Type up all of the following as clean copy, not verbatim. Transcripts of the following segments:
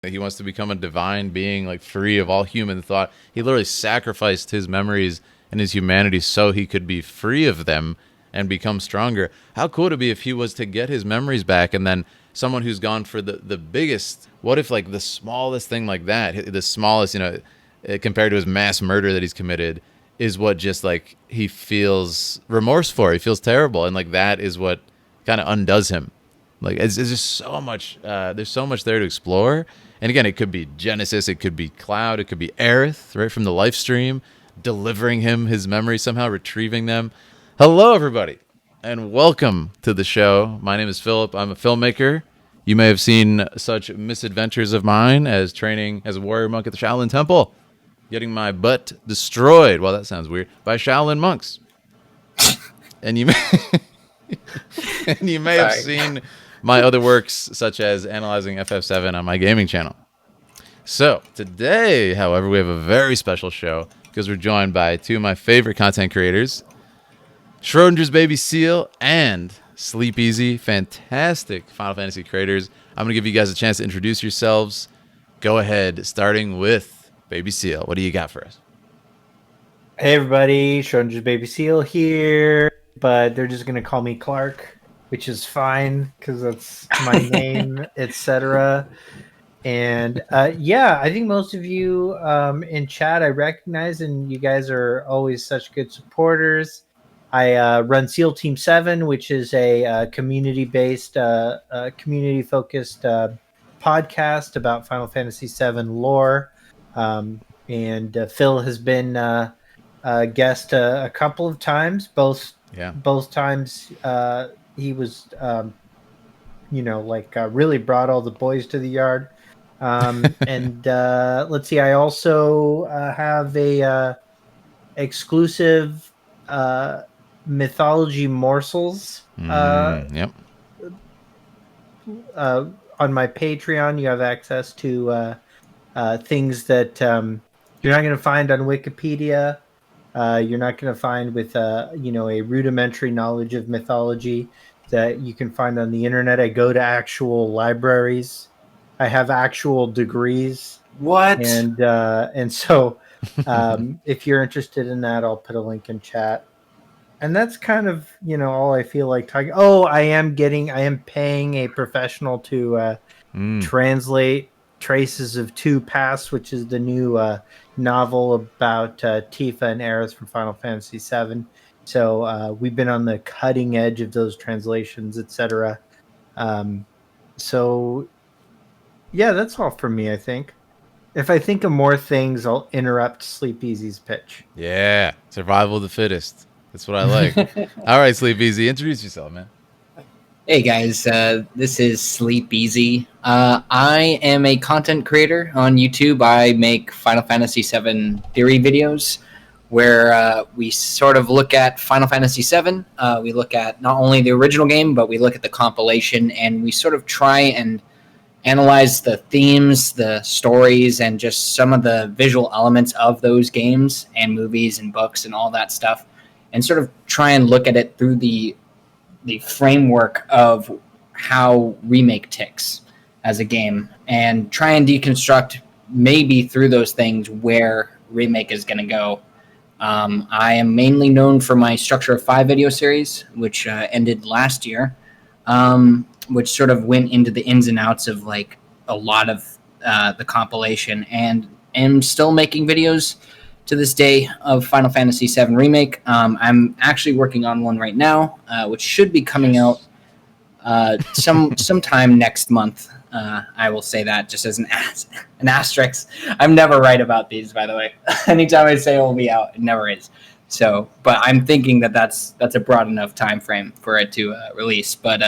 He wants to become a divine being, like free of all human thought. He literally sacrificed his memories and his humanity so he could be free of them and become stronger. How cool would it be if he was to get his memories back, and then someone who's gone for the biggest, what if like the smallest thing like that, the smallest, compared to his mass murder that he's committed, is what just like he feels remorse for. He feels terrible, and like that is what kind of undoes him. Like it's just so much. There's so much there to explore. And again, it could be Genesis, it could be Cloud, it could be Aerith, right from the life stream, delivering him his memories somehow, retrieving them. Hello, everybody, and welcome to the show. My name is Philip. I'm a filmmaker. You may have seen such misadventures of mine as training as a warrior monk at the Shaolin Temple, getting my butt destroyed. Well, that sounds weird. By Shaolin monks. And you may, and you may have seen my other works, such as analyzing FF7 on my gaming channel. So today, however, we have a very special show because we're joined by two of my favorite content creators, Schrodinger's Baby Seal and Sleep Easy, fantastic Final Fantasy creators. I'm going to give you guys a chance to introduce yourselves. Go ahead, starting with Baby Seal. What do you got for us? Hey everybody, Schrodinger's Baby Seal here, but they're just going to call me Clark, which is fine because that's my name, etc. And I think most of you in chat I recognize, and you guys are always such good supporters. I run SEAL Team 7, which is a community-based, community-focused podcast about Final Fantasy 7 lore. And Phil has been a guest a couple of times. Both times he was, really brought all the boys to the yard. And let's see, I also have a exclusive mythology morsels. Yep. On my Patreon, you have access to things that you're not going to find on Wikipedia. You're not going to find with a rudimentary knowledge of mythology that you can find on the internet. I go to actual libraries. I have actual degrees. What? And so if you're interested in that, I'll put a link in chat. And that's kind of, all I feel like talking. Oh, I am paying a professional to translate Traces of Two Paths, which is the new novel about Tifa and Aerith from Final Fantasy VII. So we've been on the cutting edge of those translations, etc. So yeah, that's all for me, I think. If I think of more things, I'll interrupt Sleep Easy's pitch. Yeah, survival of the fittest. That's what I like. All right, Sleep Easy, introduce yourself, man. Hey guys, this is Sleep Easy. I am a content creator on YouTube. I make Final Fantasy VII Theory videos where we sort of look at Final Fantasy VII. We look at not only the original game, but we look at the compilation, and we sort of try and analyze the themes, the stories, and just some of the visual elements of those games and movies and books and all that stuff, and sort of try and look at it through the framework of how Remake ticks as a game, and try and deconstruct maybe through those things where Remake is going to go. I am mainly known for my Structure of 5 video series, which ended last year, which sort of went into the ins and outs of like a lot of the compilation, and am still making videos to this day of Final Fantasy VII Remake. I'm actually working on one right now, which should be coming out sometime next month. I will say that just as an asterisk. I'm never right about these, by the way. Anytime I say it will be out, it never is. So, but I'm thinking that's a broad enough time frame for it to release. But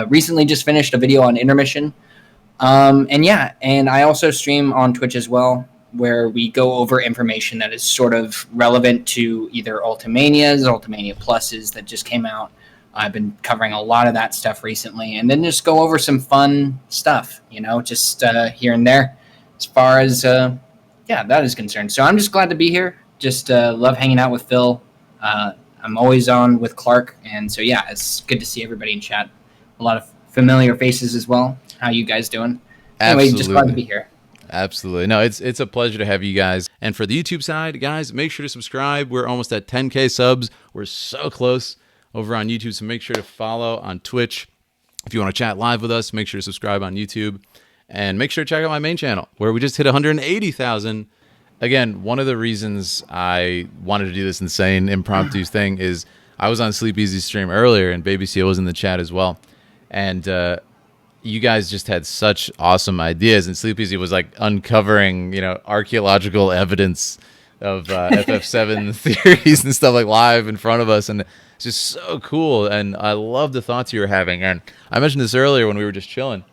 recently just finished a video on Intermission. And I also stream on Twitch as well, where we go over information that is sort of relevant to either Ultimanias, Ultimania Pluses that just came out. I've been covering a lot of that stuff recently, and then just go over some fun stuff, just here and there as far as, that is concerned. So I'm just glad to be here. Just love hanging out with Phil. I'm always on with Clark, and so, yeah, it's good to see everybody in chat. A lot of familiar faces as well. How you guys doing? Anyway, just glad to be here. Absolutely. No, it's a pleasure to have you guys. And for the YouTube side, guys, make sure to subscribe. We're almost at 10K subs. We're so close over on YouTube, so make sure to follow on Twitch. If you want to chat live with us, make sure to subscribe on YouTube. And make sure to check out my main channel, where we just hit 180,000. Again, one of the reasons I wanted to do this insane impromptu thing is I was on Sleep Easy's stream earlier, and Baby Seal was in the chat as well. And you guys just had such awesome ideas, and Sleep Easy was like uncovering, archaeological evidence of FF7 theories and stuff like live in front of us, and it's just so cool. And I love the thoughts you were having. And I mentioned this earlier when we were just chilling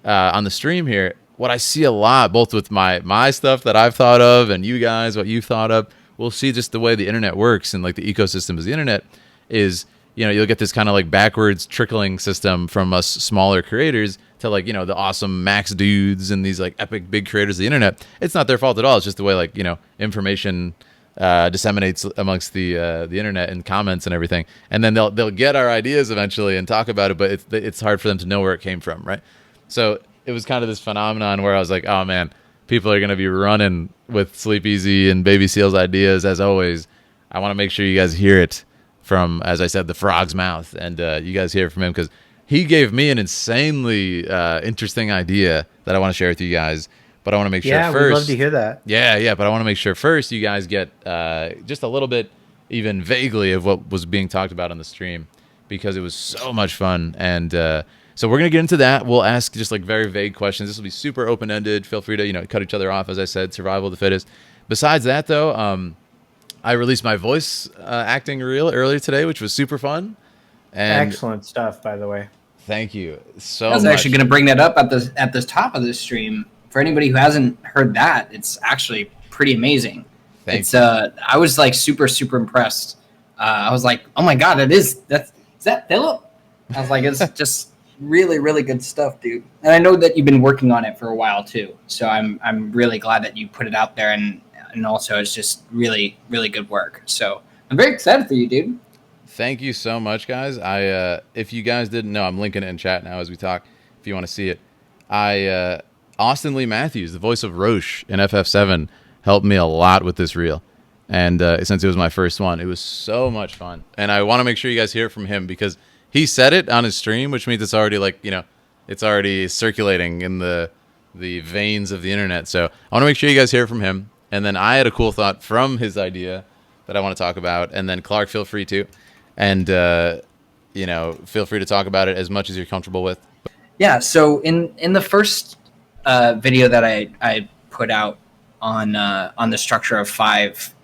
on the stream here. What I see a lot, both with my stuff that I've thought of, and you guys, what you've thought of, we'll see just the way the internet works and like the ecosystem of the internet is. You'll get this kind of like backwards trickling system from us smaller creators to like, the awesome max dudes and these like epic big creators of the internet. It's not their fault at all. It's just the way like, information disseminates amongst the internet and comments and everything. And then they'll get our ideas eventually and talk about it, but it's hard for them to know where it came from, right? So it was kind of this phenomenon where I was like, oh man, people are going to be running with Sleep Easy and Baby Seal's ideas as always. I want to make sure you guys hear it from, as I said, the frog's mouth, and you guys hear from him because he gave me an insanely interesting idea that I want to share with you guys. But I want to make sure first. Yeah, we'd love to hear that. Yeah, but I want to make sure first you guys get just a little bit, even vaguely, of what was being talked about on the stream because it was so much fun. And so we're gonna get into that. We'll ask just like very vague questions. This will be super open ended. Feel free to cut each other off, as I said. Survival of the fittest. Besides that, though. I released my voice acting reel earlier today, which was super fun. And excellent stuff, by the way. Thank you so much. I was actually going to bring that up at the top of the stream. For anybody who hasn't heard that, it's actually pretty amazing. Thank you. I was like super, super impressed. I was like, oh my God, is that Philip? I was like, it's just really, really good stuff, dude. And I know that you've been working on it for a while too. So I'm really glad that you put it out there, and also it's just really, really good work. So I'm very excited for you, dude. Thank you so much, guys. If you guys didn't know, I'm linking it in chat now as we talk, if you want to see it. Austin Lee Matthews, the voice of Roche in FF7, helped me a lot with this reel. And since it was my first one, it was so much fun. And I want to make sure you guys hear from him because he said it on his stream, which means it's already it's already circulating in the veins of the internet. So I want to make sure you guys hear from him. And then I had a cool thought from his idea that I want to talk about. And then Clark, feel free to. And, feel free to talk about it as much as you're comfortable with. Yeah, so in the first video that I put out on the structure of 5,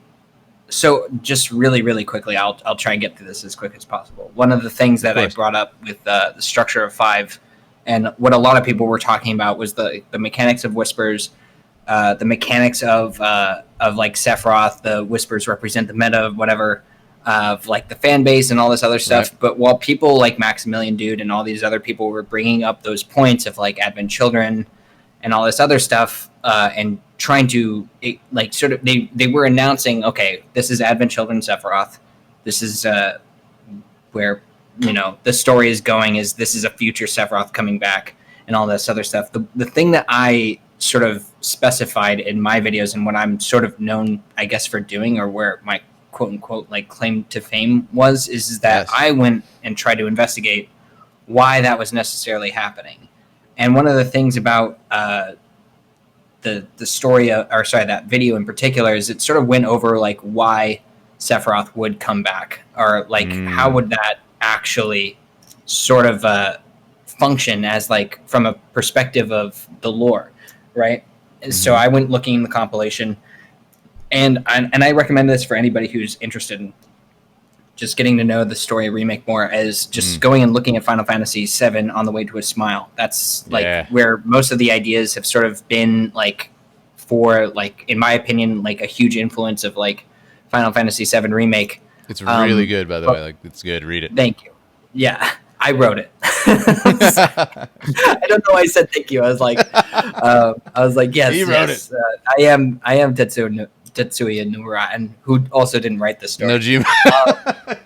so just really, really quickly, I'll try and get through this as quick as possible. One of the things that I brought up with the structure of 5 and what a lot of people were talking about was the mechanics of whispers, the mechanics of like Sephiroth. The whispers represent the meta of whatever, of like the fan base and all this other stuff. Right. But while people like Maximilian Dude and all these other people were bringing up those points of like Advent Children and all this other stuff, and trying to they were announcing, okay, this is Advent Children Sephiroth. This is where the story is going. Is this is a future Sephiroth coming back and all this other stuff. The thing that I sort of specified in my videos and what I'm sort of known, I guess, for doing, or where my quote unquote like claim to fame is that I went and tried to investigate why that was necessarily happening. And one of the things about the story that video in particular is it sort of went over like why Sephiroth would come back, or like how would that actually sort of function as like from a perspective of the lore, right? So I went looking in the compilation, and I recommend this for anybody who's interested in just getting to know the story of Remake more, as just going and looking at Final Fantasy VII On the Way to a Smile. That's like where most of the ideas have sort of been like, for like, in my opinion, like a huge influence of like Final Fantasy VII Remake. It's really good, by the way. Like, it's good. Read it. Thank you. Yeah, I wrote it. I don't know why I said thank you. I was like, yes, he wrote it. I am Tetsuya Nomura, and who also didn't write the story. Nojima.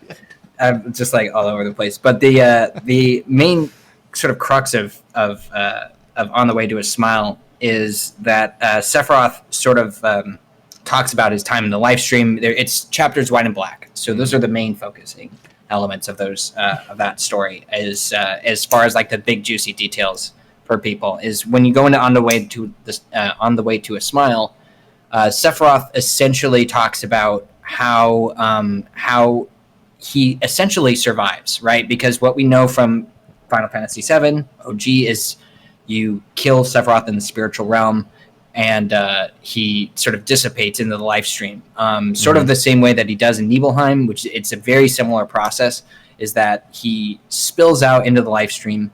I'm just like all over the place. But the main sort of crux of of On the Way to a Smile is that Sephiroth sort of talks about his time in the live stream. It's chapters 1 and black, so those are the main focusing elements of those of that story. Is as far as like the big juicy details for people is when you go into On the Way to a Smile. Sephiroth essentially talks about how he essentially survives, right? Because what we know from Final Fantasy VII OG is you kill Sephiroth in the spiritual realm, and he sort of dissipates into the life stream. Sort of the same way that he does in Nibelheim, which it's a very similar process, is that he spills out into the life stream.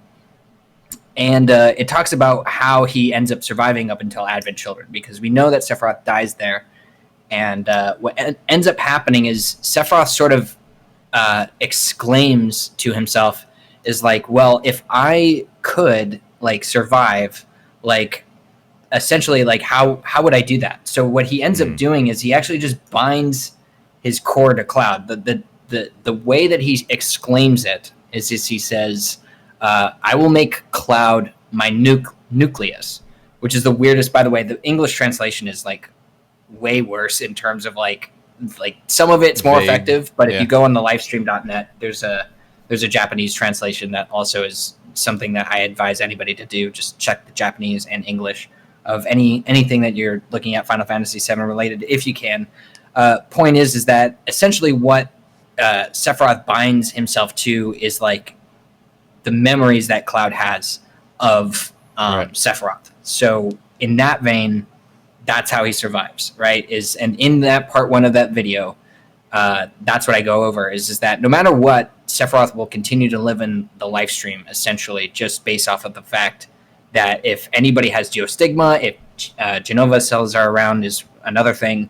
And it talks about how he ends up surviving up until Advent Children, because we know that Sephiroth dies there. And what ends up happening is Sephiroth sort of exclaims to himself, is like, well, if I could like survive, like essentially like how would I do that? So what he ends up doing is he actually just binds his core to Cloud. The way that he exclaims it is he says, I will make Cloud my nucleus, which is the weirdest, by the way. The English translation is like way worse in terms of like some of it's more effective, but if you go on the livestream.net, there's a Japanese translation that also is something that I advise anybody to do. Just check the Japanese and English of anything that you're looking at Final Fantasy VII related, if you can. Point is that essentially what Sephiroth binds himself to is like the memories that Cloud has of Sephiroth. So in that vein, that's how he survives, right? And in that part 1 of that video, that's what I go over is that no matter what, Sephiroth will continue to live in the life stream, essentially, just based off of the fact that if anybody has Geostigma, if JENOVA cells are around is another thing,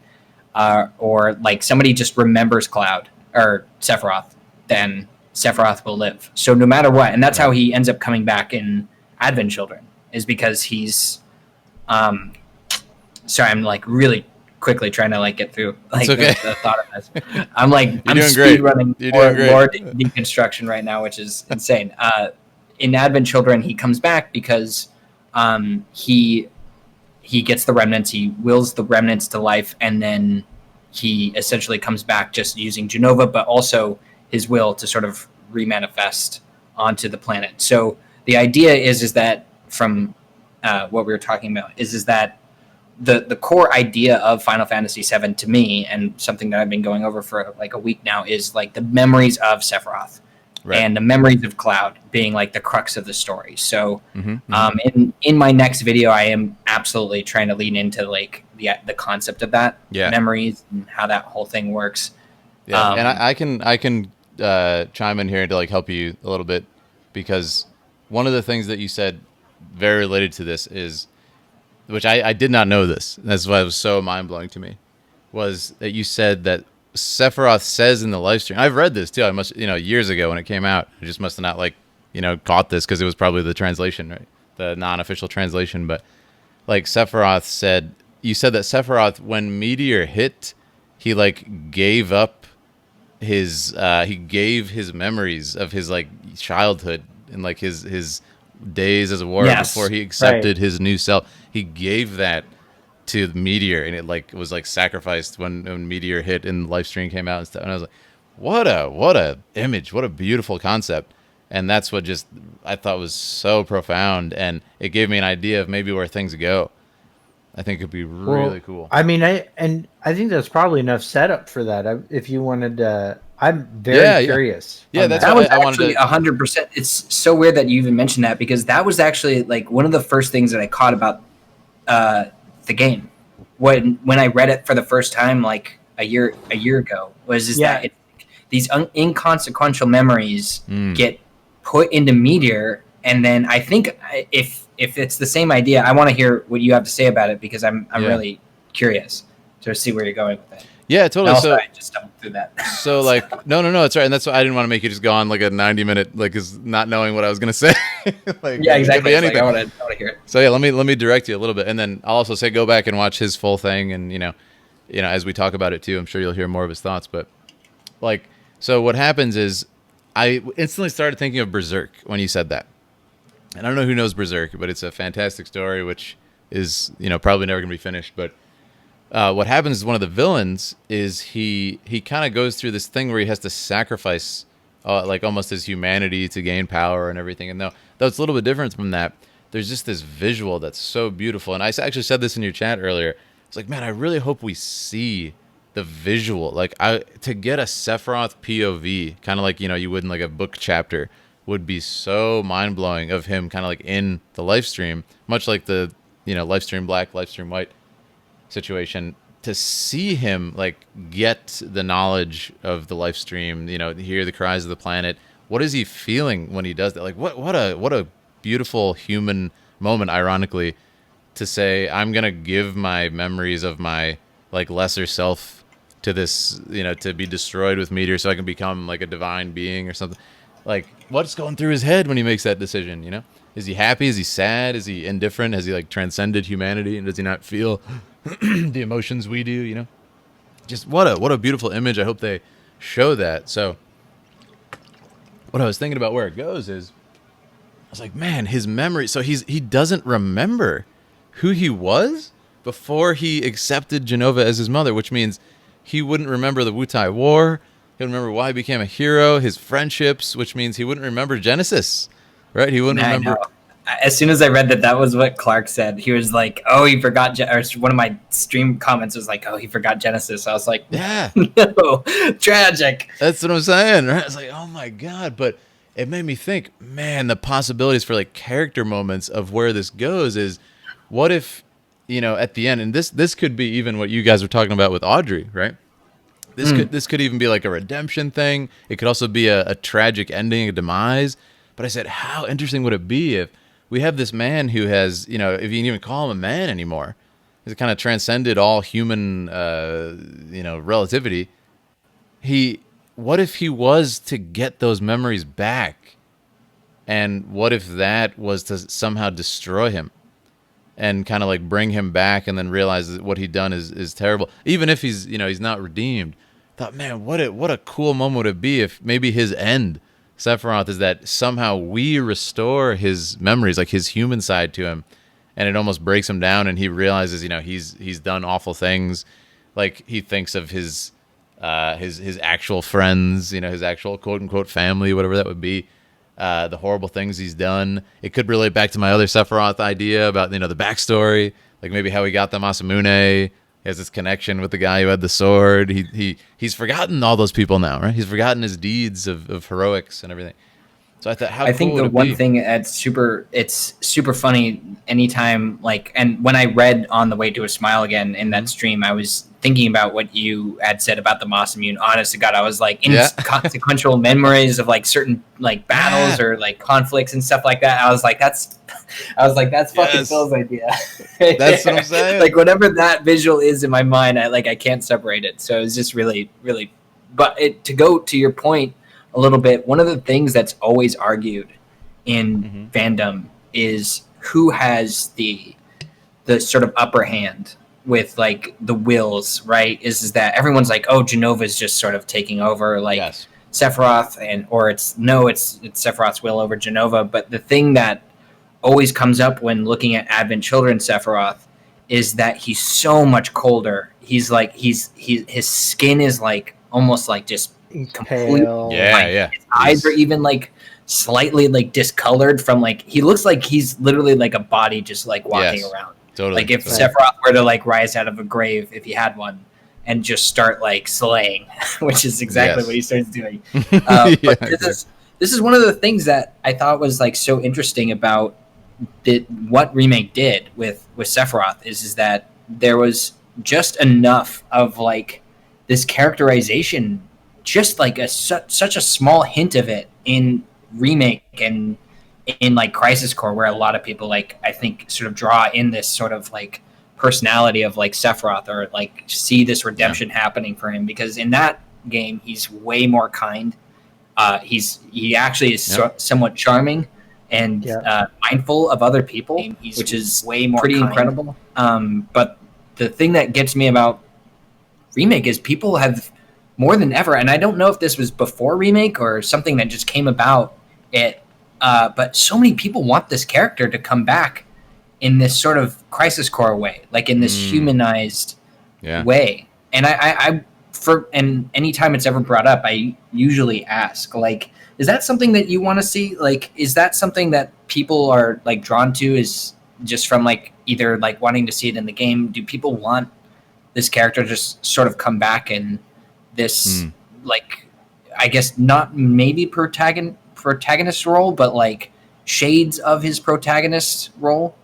or like somebody just remembers Cloud or Sephiroth, then Sephiroth will live. So no matter what, and that's how he ends up coming back in Advent Children, is because he's sorry, I'm like really quickly trying to like get through like the thought of this. I'm speed running more deconstruction right now, which is insane. In Advent Children, he comes back because he gets the remnants, he wills the remnants to life, and then he essentially comes back just using JENOVA, but also his will to sort of remanifest onto the planet. So the idea is that from what we were talking about is that the core idea of Final Fantasy VII to me, and something that I've been going over for like a week now, is like the memories of Sephiroth and the memories of Cloud being like the crux of the story. So in my next video, I am absolutely trying to lean into like the concept of that memories and how that whole thing works. Yeah, and I can chime in here to like help you a little bit, because one of the things that you said very related to this is, which I did not know this, that's why it was so mind-blowing to me, was that you said that Sephiroth says in the live stream, I've read this too, I must, years ago when it came out, I just must have not like, caught this because it was probably the translation, right? The non-official translation, but like Sephiroth said, you said that Sephiroth, when Meteor hit, he like gave up his, he gave his memories of his like childhood and like his days as a warrior before he accepted his new self. He gave that to Meteor, and it like was like sacrificed when Meteor hit and the live stream came out and stuff. And I was like, what a image, what a beautiful concept. And that's what just I thought was so profound, and it gave me an idea of maybe where things go. I think it'd be really cool. I mean, I think that's probably enough setup for that. If you wanted to, I'm very curious. Yeah, that was actually 100%. It's so weird that you even mentioned that, because that was actually like one of the first things that I caught about the game when I read it for the first time, like a year ago, was that these inconsequential memories get put into Meteor, and then I think if it's the same idea, I want to hear what you have to say about it, because I'm really curious to see where you're going with it. Yeah, totally. Also, so I just stumbled through that. So like, no, it's right, and that's why I didn't want to make you just go on like a 90-minute, like, is not knowing what I was gonna say. Like, yeah, exactly. Anything. Like, I want to hear it. So yeah, let me direct you a little bit, and then I'll also say go back and watch his full thing, and as we talk about it too, I'm sure you'll hear more of his thoughts. But like, so what happens is, I instantly started thinking of Berserk when you said that, And I don't know who knows Berserk, but it's a fantastic story, which is, probably never going to be finished. But what happens is one of the villains is he kind of goes through this thing where he has to sacrifice like almost his humanity to gain power and everything. And though it's a little bit different from that, there's just this visual that's so beautiful. And I actually said this in your chat earlier. It's like, man, I really hope we see the visual. Like, to get a Sephiroth POV, kind of like, you would in like a book chapter, would be so mind-blowing of him kind of like in the live stream, much like the, live stream black, live stream white situation. To see him like get the knowledge of the live stream, hear the cries of the planet. What is he feeling when he does that? Like, what a beautiful human moment, ironically, to say, I'm going to give my memories of my like lesser self to this, to be destroyed with meteor so I can become like a divine being or something. Like, what's going through his head when he makes that decision, Is he happy? Is he sad? Is he indifferent? Has he like transcended humanity? And does he not feel the emotions we do, Just what a beautiful image. I hope they show that. So what I was thinking about where it goes is, I was like, man, his memory. So he doesn't remember who he was before he accepted JENOVA as his mother, which means he wouldn't remember the Wutai War. He wouldn't remember why he became a hero, his friendships, which means he wouldn't remember Genesis, right? He wouldn't remember. As soon as I read that was what Clark said. He was like, oh, he forgot, or one of my stream comments was like, oh, he forgot Genesis. I was like, yeah, no, tragic. That's what I'm saying, right? I was like, oh my God. But it made me think, man, the possibilities for like character moments of where this goes is, what if, at the end, and this could be even what you guys were talking about with Audrey, right? This could even be like a redemption thing. It could also be a tragic ending, a demise. But I said, how interesting would it be if we have this man who has, if you can even call him a man anymore, he's kind of transcended all human, relativity. What if he was to get those memories back? And what if that was to somehow destroy him and kind of like bring him back and then realize that what he'd done is terrible? Even if he's, he's not redeemed. Thought, man, what a cool moment would it be if maybe his end, Sephiroth, is that somehow we restore his memories, like his human side to him, and it almost breaks him down, and he realizes, he's done awful things, like he thinks of his actual friends, his actual quote unquote family, whatever that would be, the horrible things he's done. It could relate back to my other Sephiroth idea about the backstory, like maybe how he got the Masamune. He has this connection with the guy who had the sword. He's forgotten all those people now, right? He's forgotten his deeds of heroics and everything. So I thought, I think the one thing it's super funny anytime, like, and when I read On the Way to a Smile Again in that stream, I was thinking about what you had said about the Masamune. Honest to God, I was like, consequential memories of like certain like battles or like conflicts and stuff like that. I was like, that's fucking Phil's idea. That's what I'm saying. Like whatever that visual is in my mind, I can't separate it. So it's just really, really, but to go to your point a little bit, one of the things that's always argued in fandom is who has the sort of upper hand with like the wills, right? Is that everyone's like, oh, JENOVA is just sort of taking over like Sephiroth, or it's Sephiroth's will over JENOVA. But the thing that always comes up when looking at Advent Children Sephiroth is that he's so much colder. He's like his skin is like almost like just completely pale. His eyes are even like slightly like discolored from like, he looks like he's literally like a body just like walking around. Totally. Like if Sephiroth were to like rise out of a grave, if he had one, and just start like slaying, which is exactly what he starts doing. But this is one of the things that I thought was like so interesting about what Remake did with Sephiroth is that there was just enough of like this characterization, just like such a small hint of it in Remake and in like Crisis Core, where a lot of people like I think sort of draw in this sort of like personality of like Sephiroth, or like see this redemption happening for him, because in that game he's way more kind. He actually is somewhat charming and mindful of other people, which is way more pretty incredible. But the thing that gets me about Remake is people have more than ever, and I don't know if this was before Remake or something that just came about it but so many people want this character to come back in this sort of Crisis Core way, like in this humanized way. And and anytime it's ever brought up, I usually ask, like, is that something that you want to see? Like, is that something that people are like drawn to, is just from like either like wanting to see it in the game? Do people want this character just sort of come back in this like, I guess not maybe protagonist role, but like shades of his protagonist role?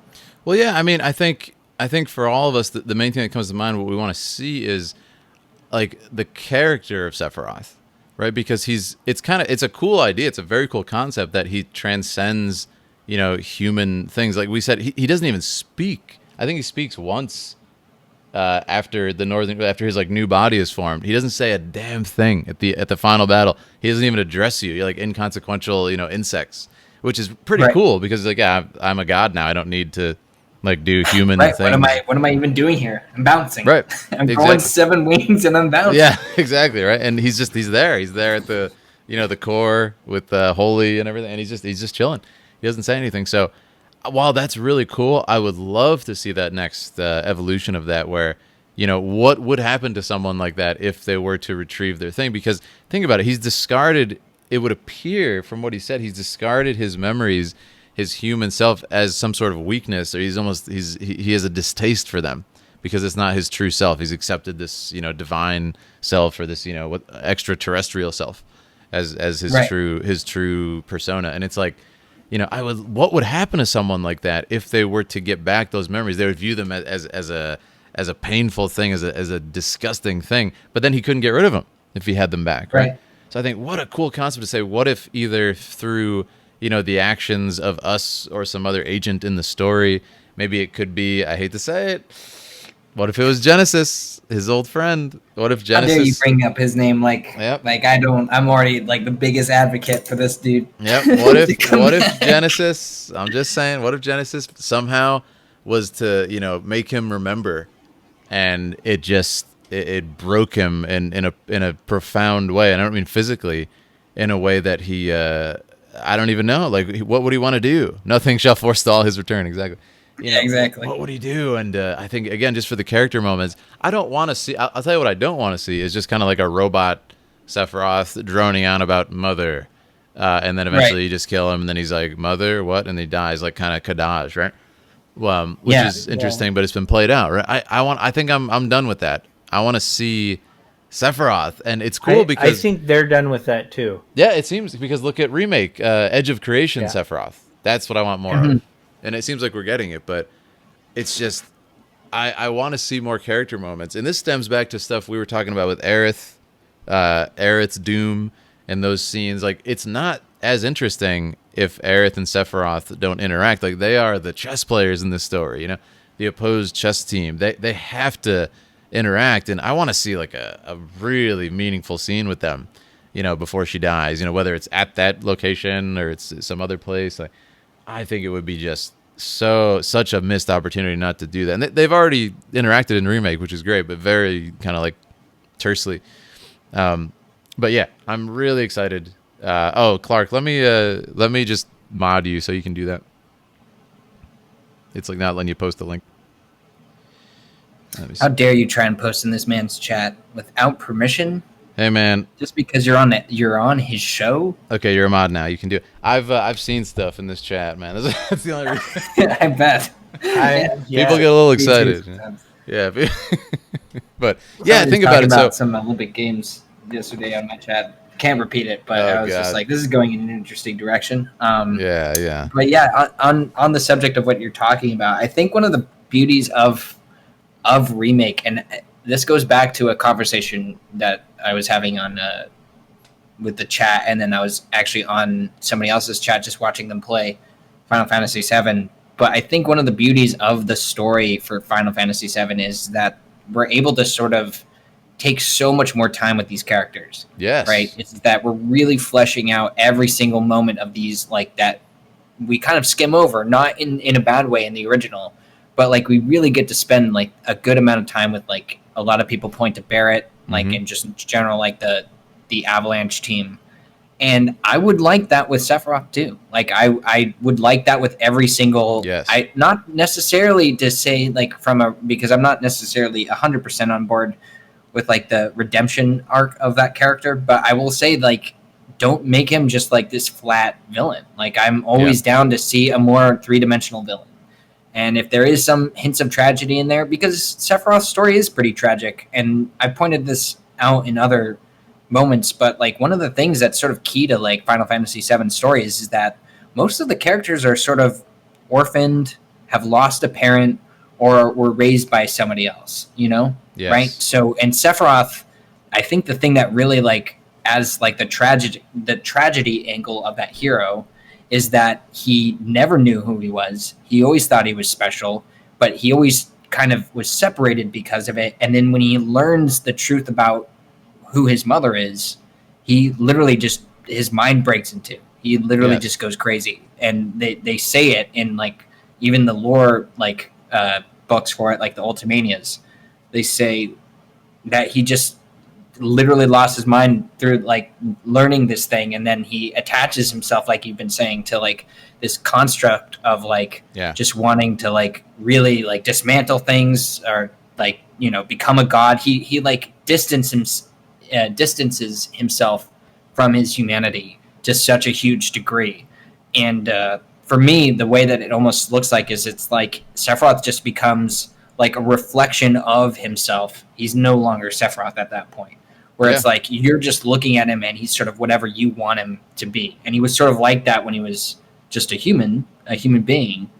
Well, yeah, I mean, I think for all of us, the main thing that comes to mind, what we want to see is like the character of Sephiroth, right? Because it's a cool idea. It's a very cool concept that he transcends, human things. Like we said, he doesn't even speak. I think he speaks once after his like new body is formed. He doesn't say a damn thing at the final battle. He doesn't even address you. You're like inconsequential, insects, which is pretty cool because like, yeah, I'm a god now. I don't need to like do human things. What am I even doing here? I'm bouncing. Right. I'm growing 7 wings and I'm bouncing. Yeah, exactly. Right. And he's there. He's there at the, the core with Holy and everything. And he's just chilling. He doesn't say anything. So while that's really cool, I would love to see that next evolution of that where, what would happen to someone like that if they were to retrieve their thing? Because think about it. He's discarded, it would appear from what he said, he's discarded his memories, his human self, as some sort of weakness, or he has a distaste for them because it's not his true self. He's accepted this, divine self, or this, extraterrestrial self as his true persona. And it's like, what would happen to someone like that if they were to get back those memories? They would view them as a painful thing, as a disgusting thing. But then he couldn't get rid of them if he had them back, right? So I think what a cool concept to say. What if either through the actions of us or some other agent in the story, maybe it could be, I hate to say it, what if it was Genesis, his old friend? What if Genesis? How dare you bring up his name? I'm already like the biggest advocate for this dude. Yep. What if Genesis? I'm just saying. What if Genesis somehow was to make him remember, and it broke him in a profound way. And I don't mean physically, in a way that he I don't even know. Like, what would he want to do? Nothing shall forestall his return. Exactly. Exactly. What would he do? And I think, again, just for the character moments, I don't want to see. I'll tell you what I don't want to see is just kind of like a robot Sephiroth droning on about mother, and then eventually you just kill him, and then he's like, mother, what? And he dies, like kind of Kadaj, right? Which is interesting, but it's been played out, right? I think I'm done with that. I want to see Sephiroth, and it's cool because I think they're done with that too. Yeah, it seems, because look at Remake, Edge of Creation, Sephiroth. That's what I want more of, and it seems like we're getting it. But it's just I want to see more character moments, and this stems back to stuff we were talking about with Aerith's Doom, and those scenes. Like, it's not as interesting if Aerith and Sephiroth don't interact. Like, they are the chess players in this story, the opposed chess team. They have to interact, and I want to see like a really meaningful scene with them, before she dies, whether it's at that location or it's some other place. Like, I think it would be just such a missed opportunity not to do that. And they've already interacted in Remake, which is great, but very kind of like tersely. But yeah, I'm really excited. Clark, let me just mod you so you can do that. It's like not letting you post the link. How dare you try and post in this man's chat without permission? Hey man, just because you're on his show? Okay, you're a mod now. You can do it. I've seen stuff in this chat, man. That's the only reason. I bet. People get a little excited. Yeah, but yeah, think about it. So some Olympic games yesterday on my chat. Can't repeat it, but I was just like, this is going in an interesting direction. Yeah. But yeah, on the subject of what you're talking about, I think one of the beauties of Remake, and this goes back to a conversation that I was having on with the chat, and then I was actually on somebody else's chat just watching them play Final Fantasy VII. But I think one of the beauties of the story for Final Fantasy VII is that we're able to sort of take so much more time with these characters. Yes. Right? It's that we're really fleshing out every single moment of these, like, that we kind of skim over, not in a bad way in the original, but like we really get to spend like a good amount of time with, like, a lot of people point to Barrett, like, and just in general, like the Avalanche team. And I would like that with Sephiroth too. Like I would like that with every single. Yes. I not necessarily to say like because I'm not necessarily 100% on board with like the redemption arc of that character, but I will say like don't make him just like this flat villain. Like I'm always down to see a more 3-dimensional villain. And if there is some hints of tragedy in there, because Sephiroth's story is pretty tragic, and I pointed this out in other moments, but like one of the things that's sort of key to like Final Fantasy VII stories is that most of the characters are sort of orphaned, have lost a parent, or were raised by somebody else, you know? Yes. Right? So, and Sephiroth, I think the thing that really like as like the tragedy angle of that hero is that he never knew who he was. He always thought he was special, but he always kind of was separated because of it. And then when he learns the truth about who his mother is, he literally just, his mind breaks in two. He literally just goes crazy. And they say it in like, even the lore, like books for it, like the Ultimanias, they say that he just literally lost his mind through like learning this thing, and then he attaches himself, like you've been saying, to like this construct of like just wanting to like really like dismantle things or like, you know, become a god. He like distances himself from his humanity to such a huge degree. And for me, the way that it almost looks like is it's like Sephiroth just becomes like a reflection of himself. He's no longer Sephiroth at that point, where it's like you're just looking at him and he's sort of whatever you want him to be. And he was sort of like that when he was just a human being.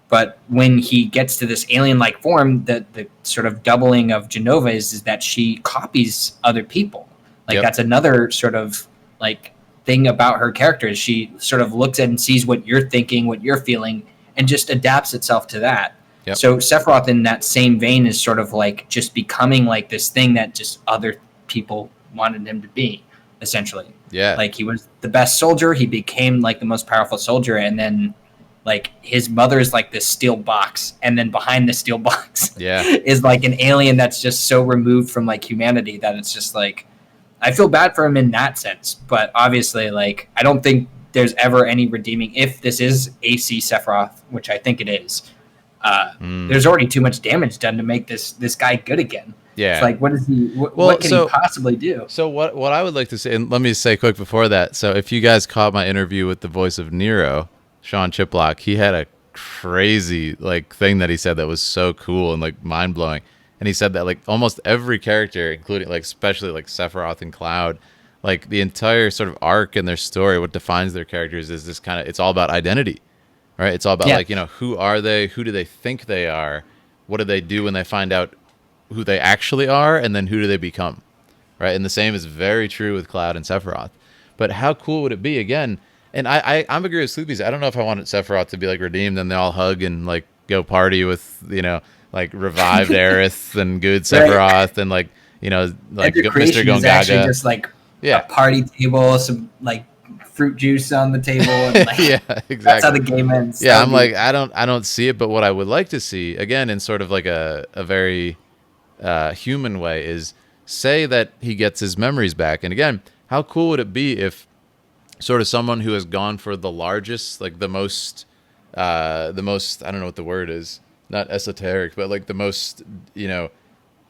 But when he gets to this alien-like form, the sort of doubling of JENOVA is that she copies other people. Like that's another sort of like thing about her character is she sort of looks at and sees what you're thinking, what you're feeling, and just adapts itself to that. So Sephiroth in that same vein is sort of like just becoming like this thing that just other people wanted him to be, essentially. Like he was the best soldier, he became like the most powerful soldier, and then like his mother is like this steel box, and then behind the steel box is like an alien that's just so removed from like humanity that it's just like I feel bad for him in that sense. But obviously like I don't think there's ever any redeeming if this is AC Sephiroth, which I think it is. There's already too much damage done to make this guy good again. It's like, what is he? What can he possibly do? So what I would like to say, and let me say quick before that. So if you guys caught my interview with the voice of Nero, Sean Chiplock, he had a crazy like thing that he said that was so cool and like mind blowing. And he said that like almost every character, including like especially like Sephiroth and Cloud, like the entire sort of arc in their story, what defines their characters is this kind of, it's all about identity. Right? It's all about like, you know, who are they? Who do they think they are? What do they do when they find out who they actually are? And then who do they become? Right? And the same is very true with Cloud and Sephiroth. But how cool would it be again? And I'm agree with Sleepy's. I don't know if I wanted Sephiroth to be like redeemed and they all hug and like go party with, you know, like revived Aerith and good Sephiroth and like, you know, like Mr. Gongaga. Just like a party table, some like fruit juice on the table, and like exactly. That's how the game ends. I'm like I don't see it, but what I would like to see again in sort of like a very human way is say that he gets his memories back. And again, how cool would it be if sort of someone who has gone for the largest, like the most I don't know what the word is, not esoteric, but like the most, you know,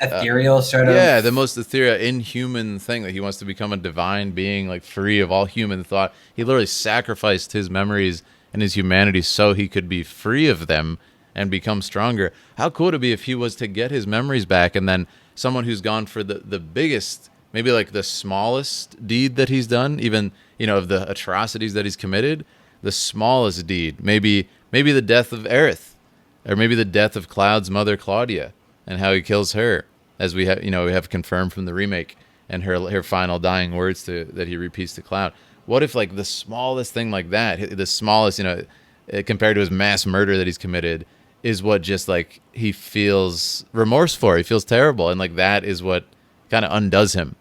ethereal sort of, the most ethereal, inhuman thing, that he wants to become a divine being, like free of all human thought. He literally sacrificed his memories and his humanity so he could be free of them and become stronger. How cool would it be if he was to get his memories back, and then someone who's gone for the biggest, maybe like the smallest deed that he's done, even, you know, of the atrocities that he's committed, the smallest deed, maybe the death of Aerith, or maybe the death of Cloud's mother Claudia, and how he kills her, as we have confirmed from the remake, and her final dying words that he repeats to Cloud. What if like the smallest thing like that, the smallest, you know, compared to his mass murder that he's committed, is what just like he feels remorse for, he feels terrible, and like that is what kind of undoes him.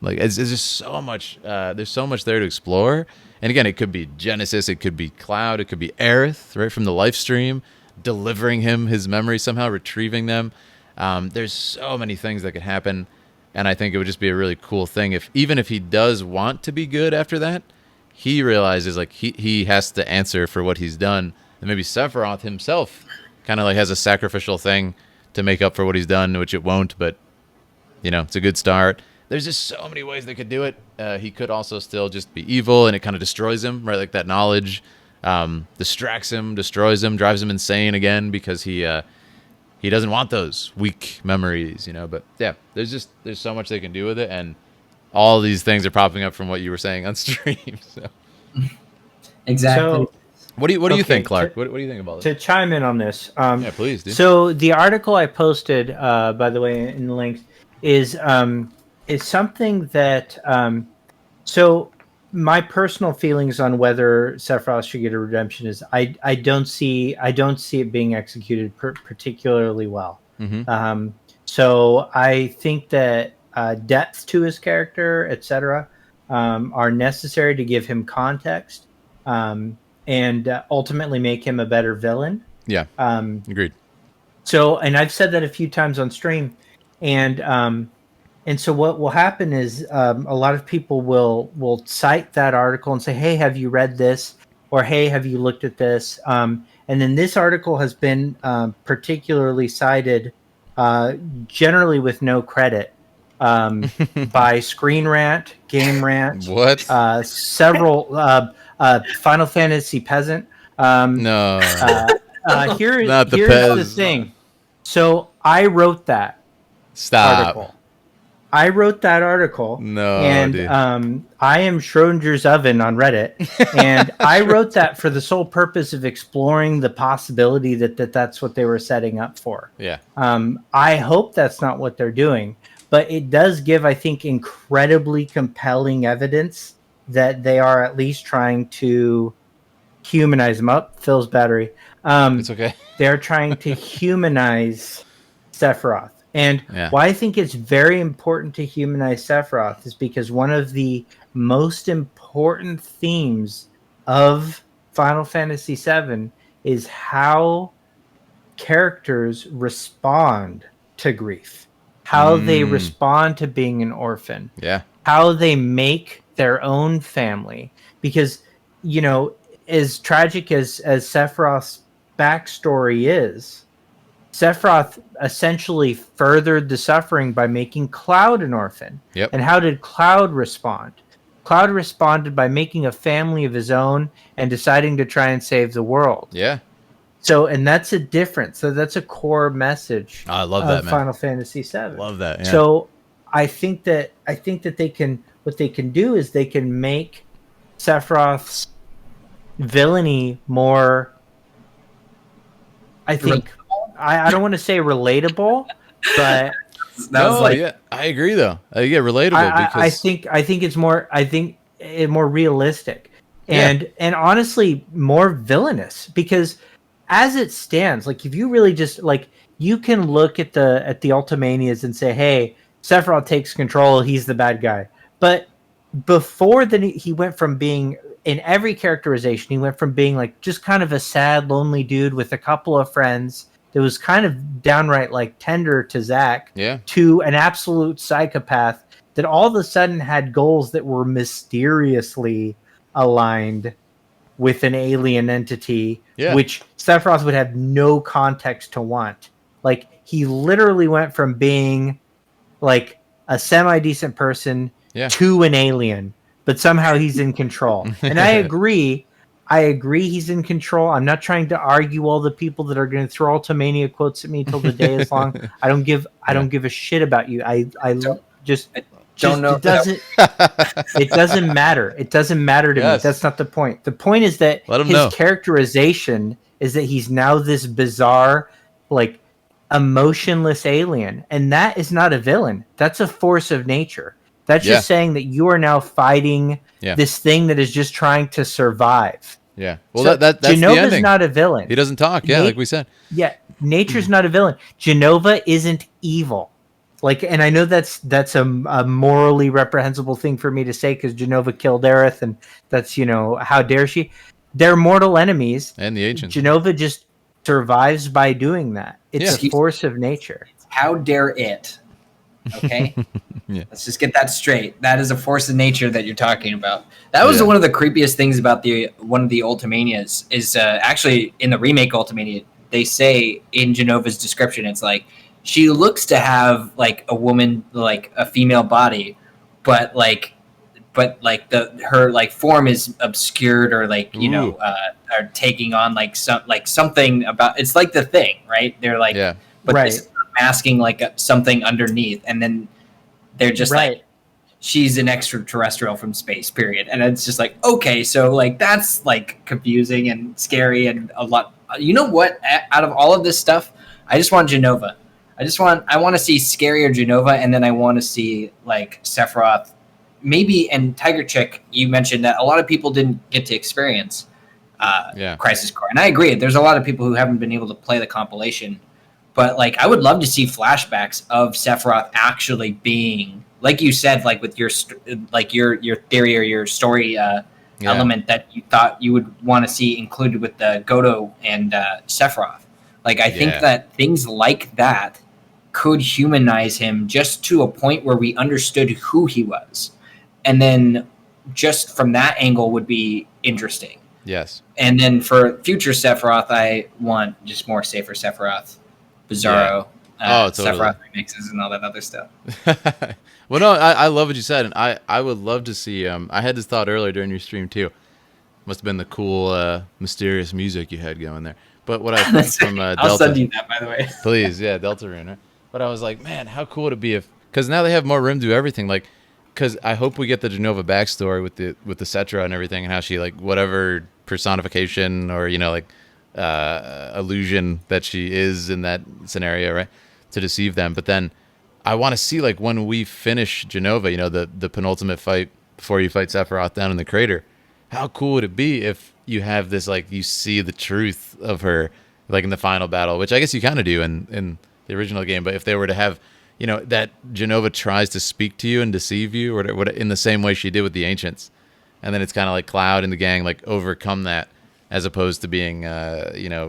Like it's just so much, there's so much there to explore. And again, it could be Genesis, it could be Cloud, it could be Aerith, right, from the life stream, delivering him his memories, somehow retrieving them. There's so many things that could happen, and I think it would just be a really cool thing if, even if he does want to be good after that, he realizes like he has to answer for what he's done, and maybe Sephiroth himself kind of like has a sacrificial thing to make up for what he's done, which it won't, but you know, it's a good start. There's just so many ways they could do it. He could also still just be evil, and it kind of destroys him, right? Like that knowledge distracts him, destroys him, drives him insane again because he doesn't want those weak memories, you know. But yeah, there's so much they can do with it, and all these things are popping up from what you were saying on stream. So Exactly. So, what do you Okay, think, Clark? What do you think about to this? chime in on this, Yeah, please, dude. so the article I posted, by the way, in the links, is something that so my personal feelings on whether Sephiroth should get a redemption is I don't see it being executed particularly well. Mm-hmm. So I think that depth to his character, etc., are necessary to give him context, and ultimately make him a better villain. Yeah, agreed. So, and I've said that a few times on stream, and so what will happen is a lot of people will cite that article and say, "Hey, have you read this?" or "Hey, have you looked at this?" And then this article has been particularly cited, generally with no credit, by Screen Rant, Game Rant, What? several Final Fantasy Peasant. No, Here's not the the Pez. thing. So I wrote that Stop. article. I wrote that article, No, and dude. I am Schrodinger's oven on Reddit, and I wrote that for the sole purpose of exploring the possibility that that's what they were setting up for. Yeah. I hope that's not what they're doing, but it does give, I think, incredibly compelling evidence that they are at least trying to humanize him. Up, Phil's battery. It's okay. They're trying to humanize Sephiroth. And Yeah. why I think it's very important to humanize Sephiroth is because one of the most important themes of Final Fantasy VII is how characters respond to grief, how they respond to being an orphan, Yeah. how they make their own family. Because, you know, as tragic as Sephiroth's backstory is, Sephiroth essentially furthered the suffering by making Cloud an orphan. Yep. And how did Cloud respond? Cloud responded by making a family of his own and deciding to try and save the world. Yeah. So, and that's a difference. So that's a core message I love of that, man. Final Fantasy VII. Love that. Yeah. So I think that they can, what they can do is they can make Sephiroth's villainy more, I think, I don't want to say relatable, but yeah, I agree though. Yeah, relatable because I think it's more, more realistic and honestly more villainous, because as it stands, like if you really just like, you can look at the Ultimanias and say, hey, Sephiroth takes control, he's the bad guy. But before then, he went from being, in every characterization, he went from being like just kind of a sad, lonely dude with a couple of friends that was kind of downright like tender to Zack, to an absolute psychopath that all of a sudden had goals that were mysteriously aligned with an alien entity, which Sephiroth would have no context to want. Like, he literally went from being like a semi-decent person to an alien, but somehow he's in control. And I agree he's in control. I'm not trying to argue all the people that are going to throw Ultimania quotes at me till the day is long. I don't give a shit about you. I don't know. It doesn't matter. It doesn't matter to me. That's not the point. The point is that his characterization is that he's now this bizarre, like, emotionless alien, and that is not a villain. That's a force of nature. That's just saying that you are now fighting this thing that is just trying to survive. Yeah. Well, so that's JENOVA's the ending. Not a villain. He doesn't talk. Yeah, like we said. Yeah, nature's not a villain. JENOVA isn't evil. Like, and I know that's a morally reprehensible thing for me to say because JENOVA killed Aerith, and that's, you know, how dare she? They're mortal enemies. And the ancients. JENOVA just survives by doing that. It's a force of nature. How dare it? Okay. Yeah. Let's just get that straight. That is a force of nature that you're talking about. That was Yeah. one of the creepiest things about one of the Ultimanias is actually in the remake Ultimania. They say in JENOVA's description, it's like she looks to have like a woman, like a female body, but like her like form is obscured or like Ooh. are taking on like something about it's like the thing, right? They're like, Yeah. but Right. this is masking like something underneath, and then they're just Right. like she's an extraterrestrial from space, period. And it's just like, okay, so like that's like confusing and scary and a lot. You know what? Out of all of this stuff, I just want JENOVA. I want to see scarier JENOVA, and then I want to see like Sephiroth, maybe. And Tiger Chick, you mentioned that a lot of people didn't get to experience Yeah. Crisis Core, and I agree. There's a lot of people who haven't been able to play the compilation, but like I would love to see flashbacks of Sephiroth actually being, like you said, like with your your theory or your story element that you thought you would want to see included with the Godo and Sephiroth. Like I think that things like that could humanize him just to a point where we understood who he was, and then just from that angle would be interesting. Yes. And then for future Sephiroth, I want just more safer Sephiroth, Bizarro, Totally. Sephiroth remixes, and all that other stuff. Well, no, I love what you said, and I would love to see. I had this thought earlier during your stream too. Must have been the cool, mysterious music you had going there. But what I think from Delta, I'll send you that, by the way. please, yeah, Delta Rune. Right? But I was like, man, how cool would it be if? Because now they have more room to do everything. Like, because I hope we get the JENOVA backstory with the Cetra and everything, and how she like whatever personification or like illusion that she is in that scenario, right, to deceive them. But then I want to see like when we finish JENOVA, the penultimate fight before you fight Sephiroth down in the crater. How cool would it be if you have this like you see the truth of her like in the final battle, which I guess you kind of do in the original game. But if they were to have that JENOVA tries to speak to you and deceive you, or in the same way she did with the ancients, and then it's kind of like Cloud and the gang like overcome that, as opposed to being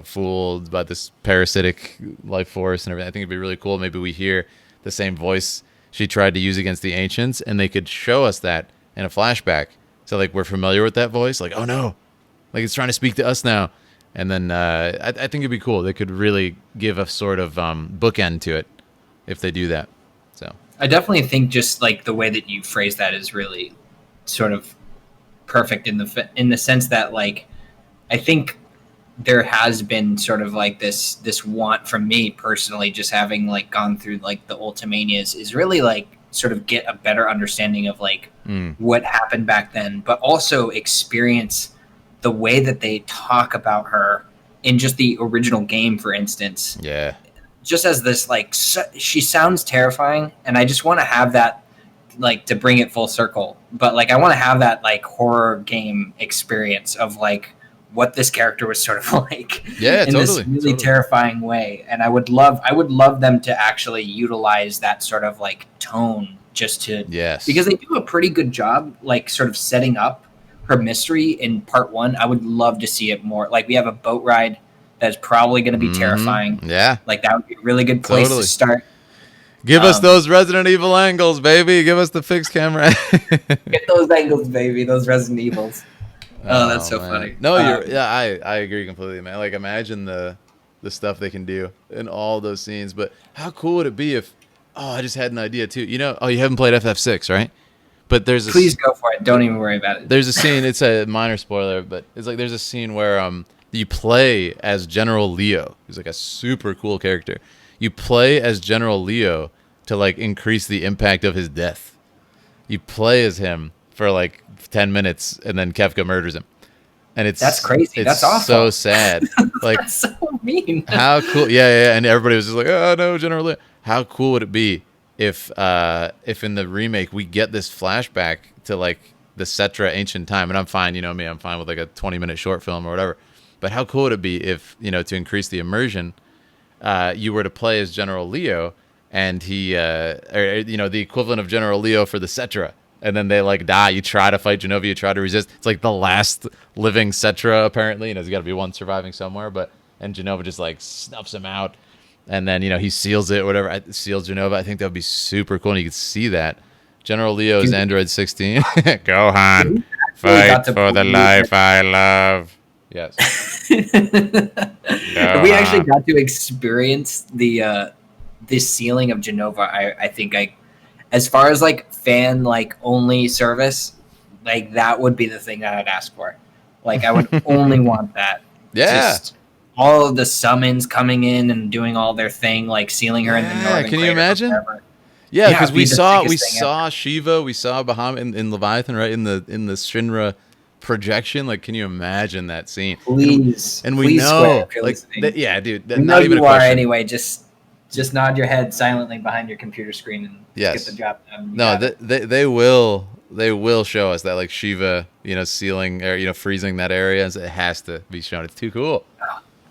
fooled by this parasitic life force and everything. I think it'd be really cool. Maybe we hear the same voice she tried to use against the ancients, and they could show us that in a flashback. So like we're familiar with that voice, like, oh no, like it's trying to speak to us now. And then I think it'd be cool. They could really give a sort of bookend to it if they do that. So I definitely think just like the way that you phrase that is really sort of perfect in the sense that like I think there has been sort of like this want from me personally, just having like gone through like the Ultimanias, is really like sort of get a better understanding of like what happened back then, but also experience the way that they talk about her in just the original game, for instance. yeah, Just as this like she sounds terrifying, and I just want to have that, like, to bring it full circle, but like I want to have that like horror game experience of like what this character was sort of like in this really terrifying way. And I would love them to actually utilize that sort of like tone, just to because they do a pretty good job like sort of setting up her mystery in part 1. I would love to see it more. Like we have a boat ride that's probably going to be terrifying. Yeah, like that would be a really good place to start. Give us those Resident Evil angles, baby. Give us the fixed camera. Get those angles, baby. Those Resident Evils. Oh, that's so funny. No, I agree completely, man. Like imagine the stuff they can do in all those scenes. But how cool would it be if? Oh, I just had an idea too. You haven't played FF6, right? But there's please go for it. Don't even worry about it. There's a scene. It's a minor spoiler, but it's like there's a scene where you play as General Leo. He's like a super cool character. You play as General Leo to like increase the impact of his death. You play as him for like 10 minutes, and then Kefka murders him. And that's crazy. That's awful. So sad. Like that's so mean. How cool? Yeah. And everybody was just like, "Oh no, General Leo." How cool would it be if in the remake we get this flashback to like the Cetra ancient time? And I'm fine, me, I'm fine with like a 20-minute short film or whatever. But how cool would it be if, to increase the immersion, you were to play as General Leo, and he, the equivalent of General Leo for the Cetra, and then they like die. You try to fight JENOVA, you try to resist. It's like the last living Cetra, apparently. There's got to be one surviving somewhere, and JENOVA just like snuffs him out. and then he seals it, whatever. Seals JENOVA. I think that would be super cool, and you could see that. General Leo is Android 16. Gohan, fight for the life I love. Yes. We actually got to experience the sealing of JENOVA. I think as far as like fan like only service, like that would be the thing that I'd ask for. Like I would only want that. Yeah. Just all of the summons coming in and doing all their thing, like sealing her in the northern. Can you imagine? Yeah, because we saw Shiva, we saw Bahamut in Leviathan, right, in the Shinra projection. Like, can you imagine that scene? Please, and we please know, like, yeah, dude. We know you are anyway. Just nod your head silently behind your computer screen and get the job done. No, they will show us that, like, Shiva, sealing or freezing that area. It has to be shown. It's too cool.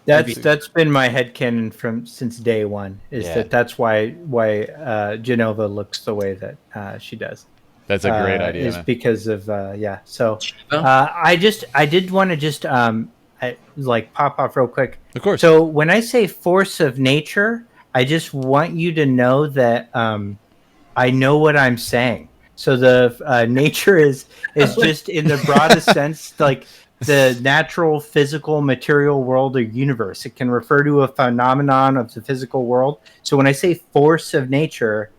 That's been my headcanon since day one. That's why JENOVA looks the way that she does. That's a great idea. Is because of So I did want to just pop off real quick. Of course. So when I say force of nature, I just want you to know that I know what I'm saying. So the nature is just in the broadest sense, like the natural, physical, material world or universe. It can refer to a phenomenon of the physical world. So when I say force of nature,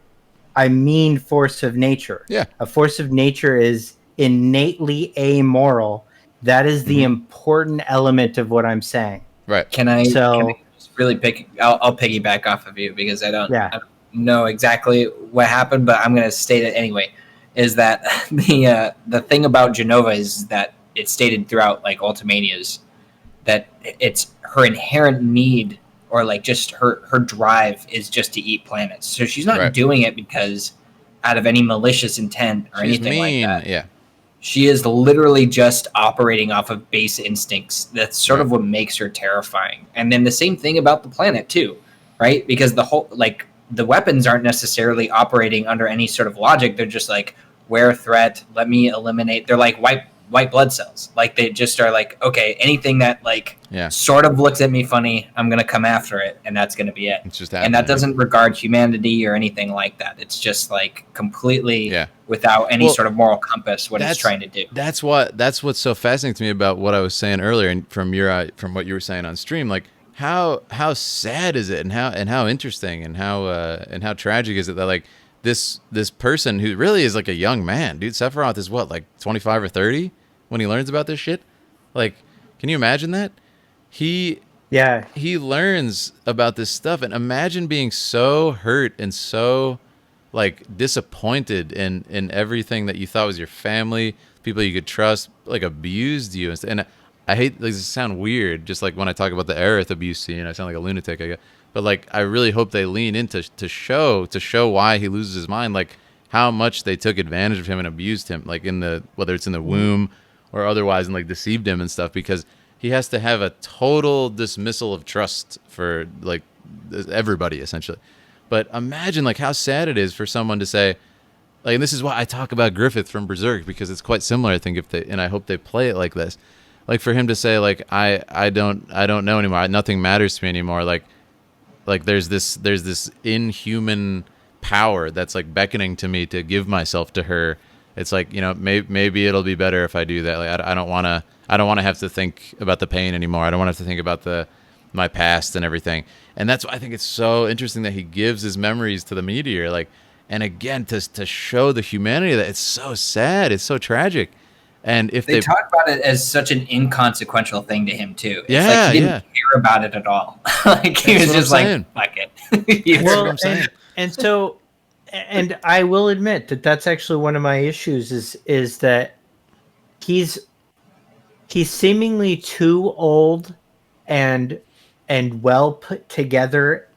I mean force of nature. Yeah. A force of nature is innately amoral. That is the important element of what I'm saying. Right. Can I just really I'll piggyback off of you because I don't know exactly what happened, but I'm going to state it anyway. Is that the thing about JENOVA is that it's stated throughout like Ultimanias that it's her inherent need or like just her drive is just to eat planets. So she's not doing it because out of any malicious intent or anything like that. Yeah. She is literally just operating off of base instincts. That's sort of what makes her terrifying. And then the same thing about the planet too, right? Because the whole the weapons aren't necessarily operating under any sort of logic. They're just like, we're a threat. Let me eliminate. They're like white blood cells. Like they just are like, okay, anything that sort of looks at me funny, I'm going to come after it. And that's going to be it. It's just and that doesn't regard humanity or anything like that. It's just like completely without any sort of moral compass, what it's trying to do. That's what's so fascinating to me about what I was saying earlier and from what you were saying on stream, like how sad is it and how interesting and how tragic is it that like this person who really is like a young man, dude. Sephiroth is what, like 25 or 30 when he learns about this shit? Like, can you imagine that? He learns about this stuff, and imagine being so hurt and so like disappointed in everything that you thought was your family, people you could trust, like abused you. And I hate like, this sound weird, just like when I talk about the Aerith abuse scene, I sound like a lunatic, I guess. But like, I really hope they lean into to show why he loses his mind, like how much they took advantage of him and abused him, like whether it's in the womb or otherwise, and like deceived him and stuff, because he has to have a total dismissal of trust for like everybody essentially. But imagine like how sad it is for someone to say, like, and this is why I talk about Griffith from Berserk, because it's quite similar, I think, and I hope they play it like this, like for him to say like I don't know anymore, nothing matters to me anymore, like there's this inhuman power that's like beckoning to me to give myself to her. It's like, maybe it'll be better if I do that. Like I don't want to have to think about the pain anymore. I don't want to have to think about my past and everything. And that's why I think it's so interesting that he gives his memories to the meteor. Like, and again, to show the humanity of that, it's so sad, it's so tragic. And if they talk about it as such an inconsequential thing to him too. It's like he didn't care about it at all. Like he was just like, fuck it. Well, what I'm saying. And so, and I will admit that that's actually one of my issues is that he's seemingly too old and well put together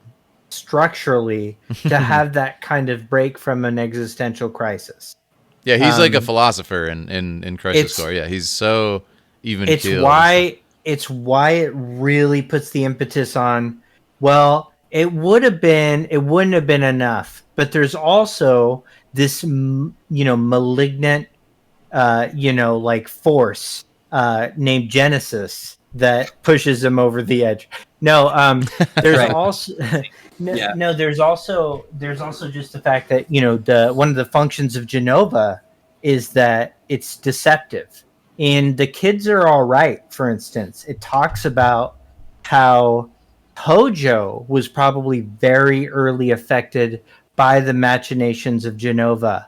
structurally to have that kind of break from an existential crisis. Yeah, he's like a philosopher in Crisis Core. Yeah, he's so even. It's why it really puts the impetus on. Well, it wouldn't have been enough, but there's also this malignant like force named Genesis that pushes him over the edge. No, there's also No, Yeah. no, there's also just the fact that the one of the functions of JENOVA is that it's deceptive. In The Kids Are All Right, for instance, it talks about how Hojo was probably very early affected by the machinations of JENOVA.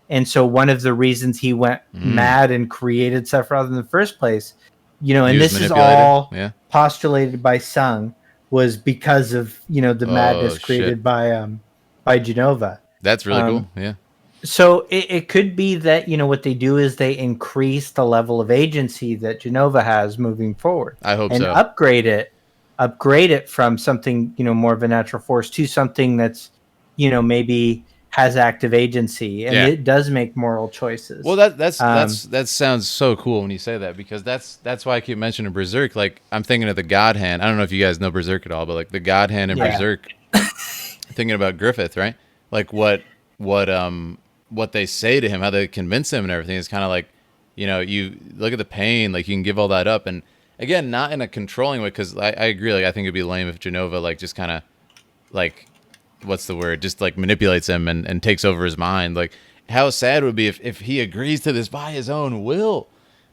And so one of the reasons he went mad and created Sephiroth in the first place, and Use this is manipulator. all Yeah. postulated by Sung, was because of the madness Oh created shit. by JENOVA. That's really cool. Yeah. So it could be that what they do is they increase the level of agency that JENOVA has moving forward, I hope and so. upgrade it from something more of a natural force to something that's maybe has active agency, and Yeah. it does make moral choices. Well, that sounds so cool when you say that, because that's why I keep mentioning Berserk. Like, I'm thinking of the God Hand. I don't know if you guys know Berserk at all, but like the God Hand in Yeah. Berserk. Thinking about Griffith, right? Like what they say to him, how they convince him, and everything is kind of like, you look at the pain, like you can give all that up, and again, not in a controlling way, because I agree. Like, I think it'd be lame if JENOVA like just kind of like, what's the word? Just like manipulates him and takes over his mind. Like, how sad it would be if he agrees to this by his own will,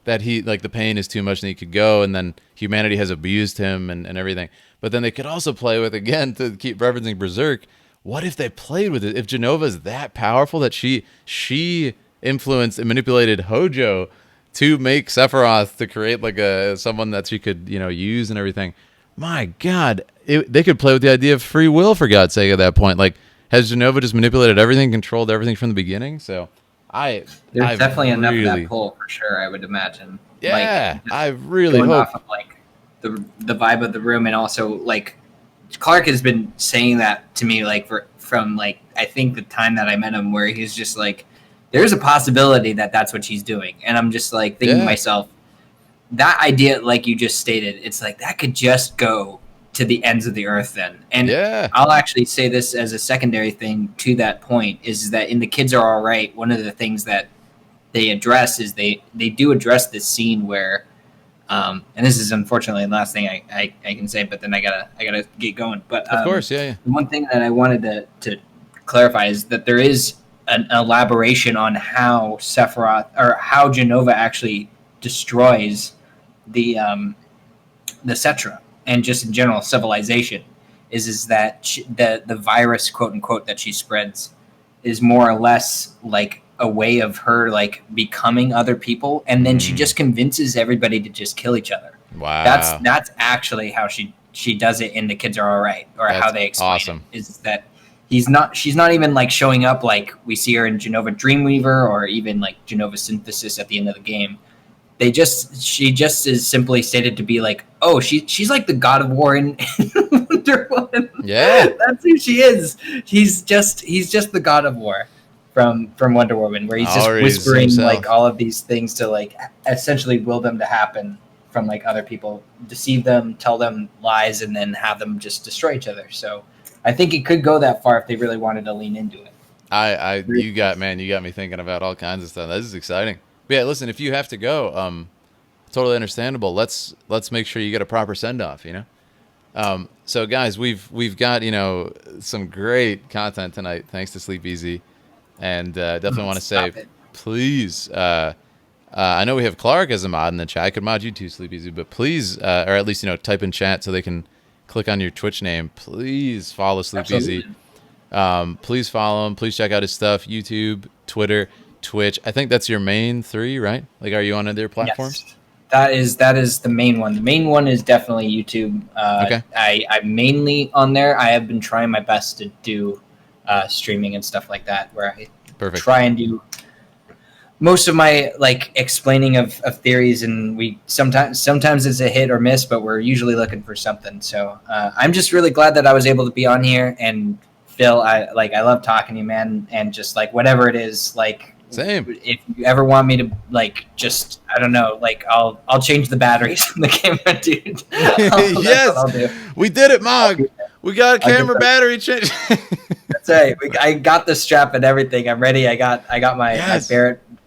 that he, like, the pain is too much and he could go, and then humanity has abused him and everything. But then they could also play with, again, to keep referencing Berserk, what if they played with it? If JENOVA is that powerful that she influenced and manipulated Hojo to make Sephiroth, to create like someone that she could use and everything. My God, they could play with the idea of free will, for God's sake, at that point. Like, has JENOVA just manipulated everything, controlled everything from the beginning? So there's definitely enough of that pull for sure, I would imagine. Yeah, like, I really going hope. off of like the vibe of the room, and also like Clark has been saying that to me like from like I think the time that I met him, where he's just like, there's a possibility that that's what she's doing, and I'm just like thinking to myself, that idea, like you just stated, it's like that could just go to the ends of the earth then. And I'll actually say this as a secondary thing to that point, is that in The Kids Are All Right, one of the things that they address is they do address this scene where and this is unfortunately the last thing I can say, but then I gotta get going. But of course, yeah. The one thing that I wanted to clarify is that there is an elaboration on how Sephiroth, or how JENOVA actually destroys the Cetra, and just in general civilization, is that the virus, quote unquote, that she spreads is more or less like a way of her like becoming other people, and then she just convinces everybody to just kill each other. Wow, that's actually how she does it in The Kids Are All Right, or that's how they explain it, is that she's not even like showing up like we see her in JENOVA Dreamweaver, or even like JENOVA Synthesis at the end of the game. She just is simply stated to be like, oh, she's like the God of War in Wonder Woman. Yeah, that's who she is. He's just the God of War from Wonder Woman, where he's just whispering like all of these things to like essentially will them to happen from like other people, deceive them, tell them lies, and then have them just destroy each other. So I think it could go that far if they really wanted to lean into it. You got me thinking about all kinds of stuff. This is exciting. But yeah, listen, if you have to go, totally understandable. Let's make sure you get a proper send off. So guys, we've got some great content tonight, thanks to Sleep Easy, and definitely want to say, please. I know we have Clark as a mod in the chat. I could mod you too, Sleep Easy, but please, or at least type in chat so they can click on your Twitch name. Please follow Sleep Easy. Please follow him. Please check out his stuff: YouTube, Twitter, Twitch. I think that's your main three, right? Like, are you on other platforms? Yes. That is the main one. The main one is definitely YouTube. Okay. I'm mainly on there. I have been trying my best to do streaming and stuff like that, where I try and do most of my like explaining of theories, and we sometimes it's a hit or miss, but we're usually looking for something. So I'm just really glad that I was able to be on here. And Phil, I love talking to you, man, and just like whatever it is, like, same. If you ever want me to like, just I don't know, like I'll change the batteries in the camera, dude. Yes, I'll do. We did it, Mog. We got a camera battery change. That's right. I got the strap and everything. I'm ready. I got my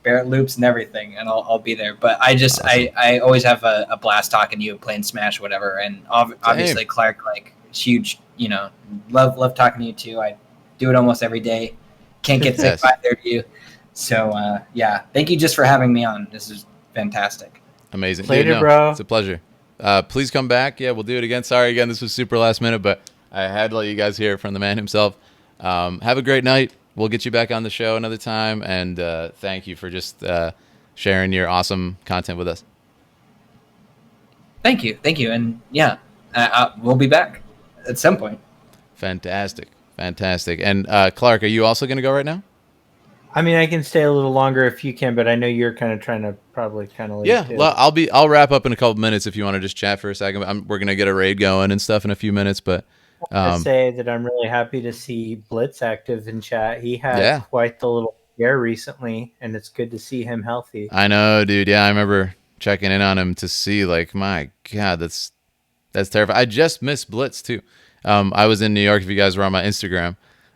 Barrett loops and everything, and I'll be there. But I just I always have a blast talking to you, playing Smash, whatever. And obviously Clark, like huge, love talking to you too. I do it almost every day. Can't get sick Yes. by there to you. So thank you just for having me on. This is fantastic. Amazing. Later, Dude, bro. It's a pleasure. Please come back. Yeah, we'll do it again. Sorry again, this was super last minute, but I had to let you guys hear it from the man himself. Have a great night. We'll get you back on the show another time, and thank you for just sharing your awesome content with us. Thank you, and we'll be back at some point. Fantastic. And Clark, are you also going to go right now? I mean, I can stay a little longer if you can, but I know you're kind of trying to probably kind of leave. Yeah, too. well, I'll wrap up in a couple minutes if you want to just chat for a second. We're gonna get a raid going and stuff in a few minutes, but I say that I'm really happy to see Blitz active in chat. He had quite the little scare recently, and it's good to see him healthy. I know, dude. Yeah, I remember checking in on him to see, like, my God, that's terrifying. I just missed Blitz too. I was in New York. If you guys were on my Instagram,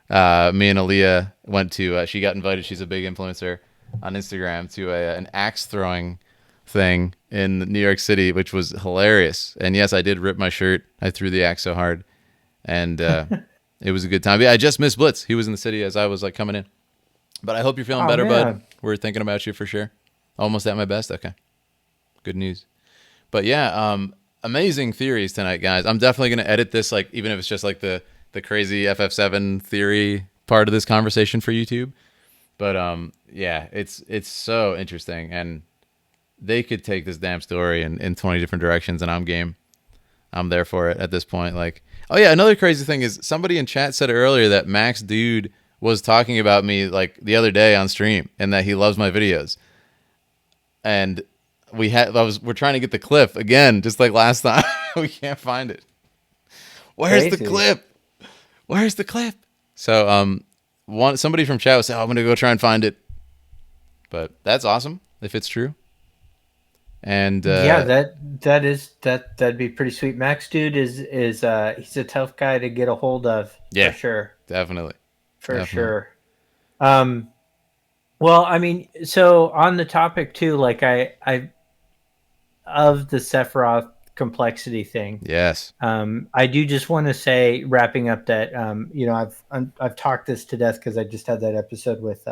me and Aaliyah went to. She got invited. She's a big influencer on Instagram to an axe throwing thing in New York City, which was hilarious. And yes, I did rip my shirt. I threw the axe so hard, and it was a good time. Yeah, I just missed Blitz. He was in the city as I was like coming in. But I hope you're feeling better, bud. We're thinking about you for sure. Almost at my best. Okay, good news. But yeah, amazing theories tonight, guys. I'm definitely gonna edit this, like even if it's just like the crazy FF7 theory part of this conversation for YouTube. But yeah, it's so interesting, and they could take this damn story in 20 different directions, and I'm game. I'm there for it at this point. Like, oh yeah, another crazy thing is somebody in chat said earlier that Max Dude was talking about me like the other day on stream, and that he loves my videos. And we're trying to get the clip again, just like last time. We can't find it. Where's the clip? Where's the clip? So somebody from chat was saying, I'm gonna go try and find it. But that's awesome if it's true. And yeah, that'd be pretty sweet. Max Dude is he's a tough guy to get a hold of. Yeah, for sure. Definitely. Sure. Well, I mean, so on the topic too, like I of the Sephiroth complexity thing. Yes. I do just want to say, wrapping up, that I've talked this to death because I just had that episode with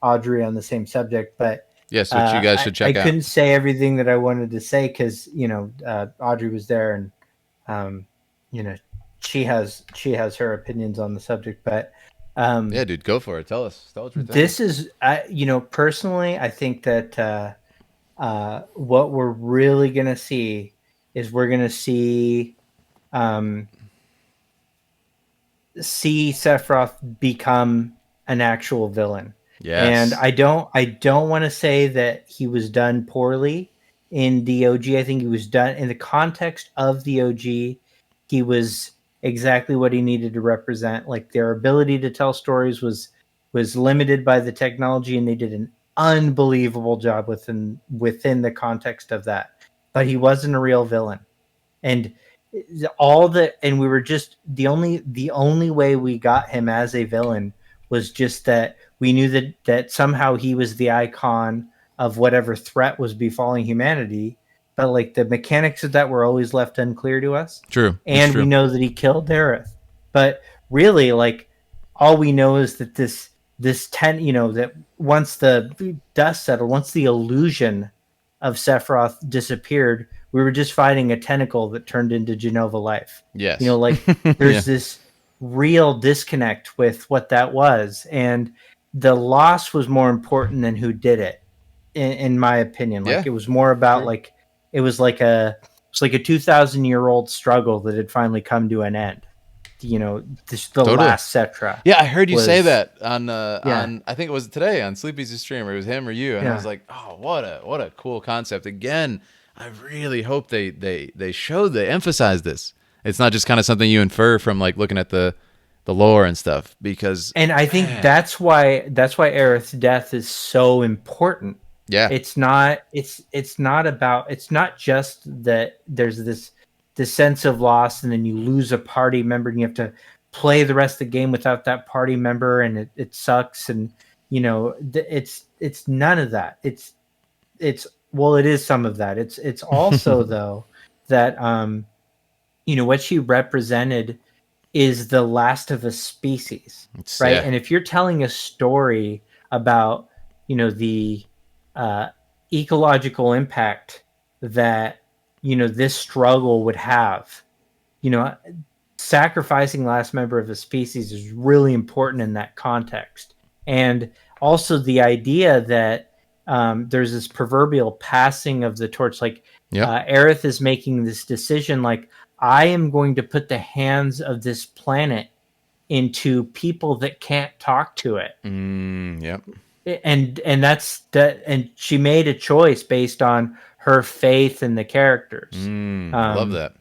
Audrey on the same subject, but yes, which you guys should check out. I couldn't say everything that I wanted to say because Audrey was there, and she has her opinions on the subject, but yeah, dude, go for it. Tell us what you're thinking. This is, personally, I think that what we're really gonna see is we're gonna see Sephiroth become an actual villain. Yes. And I don't want to say that he was done poorly in the OG. I think he was done in the context of the OG. He was exactly what he needed to represent. Like, their ability to tell stories was limited by the technology, and they did an unbelievable job within the context of that. But he wasn't a real villain. And we were just the only way we got him as a villain was just that we knew that somehow he was the icon of whatever threat was befalling humanity, but like the mechanics of that were always left unclear to us. True. And we know that he killed Dareth, but really, like, all we know is that that once the dust settled, once the illusion of Sephiroth disappeared, we were just fighting a tentacle that turned into JENOVA life. Yes. There's this real disconnect with what that was, and the loss was more important than who did it, in my opinion. Like, it was more about it was like a 2,000-year-old struggle that had finally come to an end. Last Cetra. Yeah, I heard you say that on I think it was today on Sleepy's stream, or it was him or you, and I was like, oh, what a cool concept. Again, I really hope they emphasize this. It's not just kind of something you infer from like looking at the lore and stuff, because I think that's why Aerith's death is so important. Yeah. It's not just that there's this sense of loss, and then you lose a party member and you have to play the rest of the game without that party member, and it sucks, and it's none of that. It's well, it is some of that. It's also though that what she represented is the last of a species, right? Yeah. And if you're telling a story about, the ecological impact that, this struggle would have, you know, sacrificing last member of a species is really important in that context. And also the idea that there's this proverbial passing of the torch, like Yep. Aerith is making this decision, like, I am going to put the hands of this planet into people that can't talk to it. Yep. And that's that. And she made a choice based on her faith in the characters. I love that.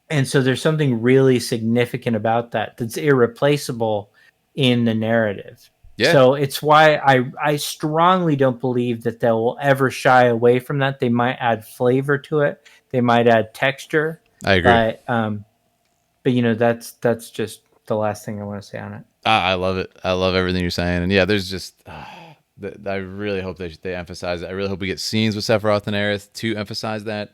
And so there's something really significant about that that's irreplaceable in the narrative. Yeah. So it's why I strongly don't believe that they will ever shy away from that. They might add flavor to it. They might add texture. I agree. But that's just the last thing I want to say on it. I love it. I love everything you're saying. And yeah, there's just, I really hope they emphasize it. I really hope we get scenes with Sephiroth and Aerith to emphasize that.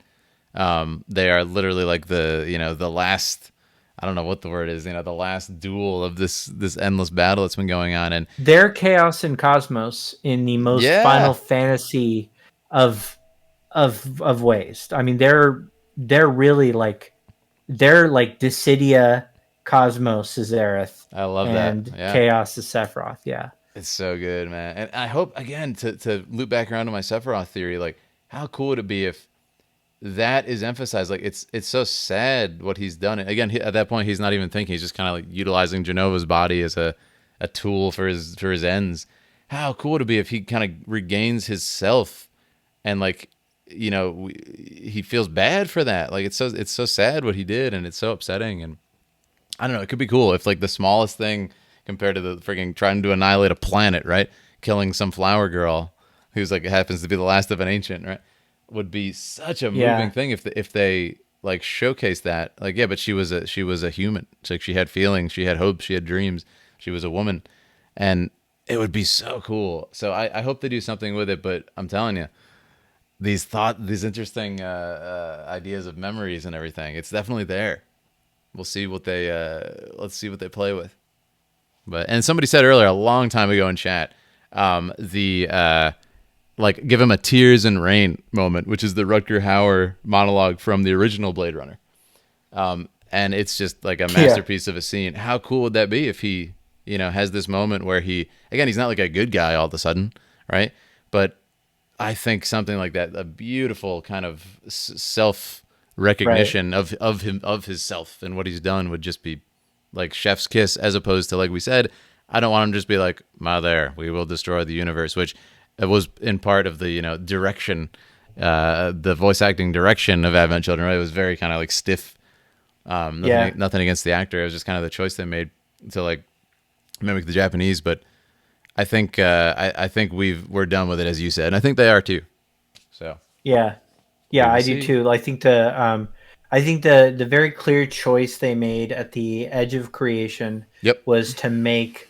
They are literally like the last, I don't know what the word is, the last duel of this endless battle that's been going on. And they're chaos and cosmos in the most Final Fantasy of ways. I mean, they're really like, they're like Dissidia, Cosmos is Aerith. I love and that. Yeah. Chaos is Sephiroth. Yeah. It's so good, man. And I hope, again, to loop back around to my Sephiroth theory, like, how cool would it be if that is emphasized? Like, it's so sad what he's done. Again, at that point, he's not even thinking. He's just kind of like utilizing Jenova's body as a tool for his ends. How cool would it be if he kind of regains his self and, like, he feels bad for that. Like, it's so sad what he did, and it's so upsetting. And I don't know, it could be cool if, like, the smallest thing compared to the freaking trying to annihilate a planet, right? Killing some flower girl who's like happens to be the last of an ancient, right? Would be such a moving thing if they like showcase that. Like, yeah, but she was a human. It's like she had feelings, she had hopes, she had dreams. She was a woman, and it would be so cool. So I hope they do something with it. But I'm telling you, these interesting ideas of memories and everything, it's definitely there. We'll see what let's see what they play with. And somebody said earlier, a long time ago in chat, like, give him a tears and rain moment, which is the Rutger Hauer monologue from the original Blade Runner. And it's just like a masterpiece of a scene. How cool would that be if he, has this moment where he's not like a good guy all of a sudden, right? But I think something like that, a beautiful kind of self recognition of him, of his self and what he's done, would just be like chef's kiss, as opposed to, like we said, I don't want him to just be like, there, we will destroy the universe, which was in part of the, direction, the voice acting direction of Advent Children, right? It was very kind of like stiff. Nothing against the actor. It was just kind of the choice they made to like mimic the Japanese. But I think I think we're done with it, as you said, and I think they are too. So yeah, I do too. I think the very clear choice they made at the edge of creation was to make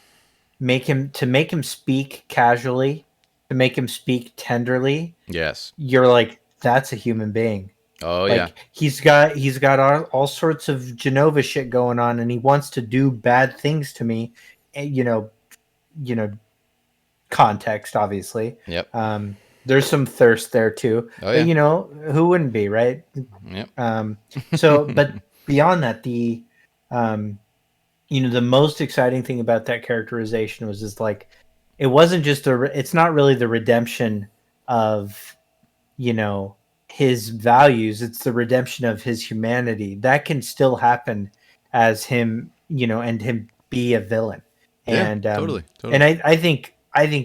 him speak casually, to make him speak tenderly. Yes, you're like, that's a human being. Oh, like, yeah. He's got all sorts of JENOVA shit going on, and he wants to do bad things to me. Context, obviously. Yep. There's some thirst there too. Oh, yeah. But, who wouldn't be, right? Yep. So, but beyond that, the most exciting thing about that characterization was just like, it wasn't just it's not really the redemption of, his values. It's the redemption of his humanity. That can still happen as him, and him be a villain. And totally. And I think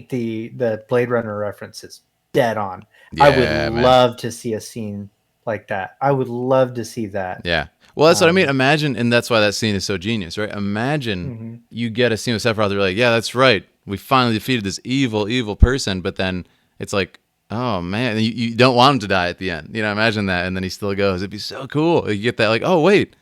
the Blade Runner reference is dead on. Yeah, I would love to see a scene like that. I would love to see that. Yeah. Well, that's what I mean. Imagine, and that's why that scene is so genius, right? Imagine you get a scene with Sephiroth, you're like, yeah, that's right. We finally defeated this evil person, but then it's like, oh man, you don't want him to die at the end. Imagine that, and then he still goes. It'd be so cool. You get that, like, oh wait.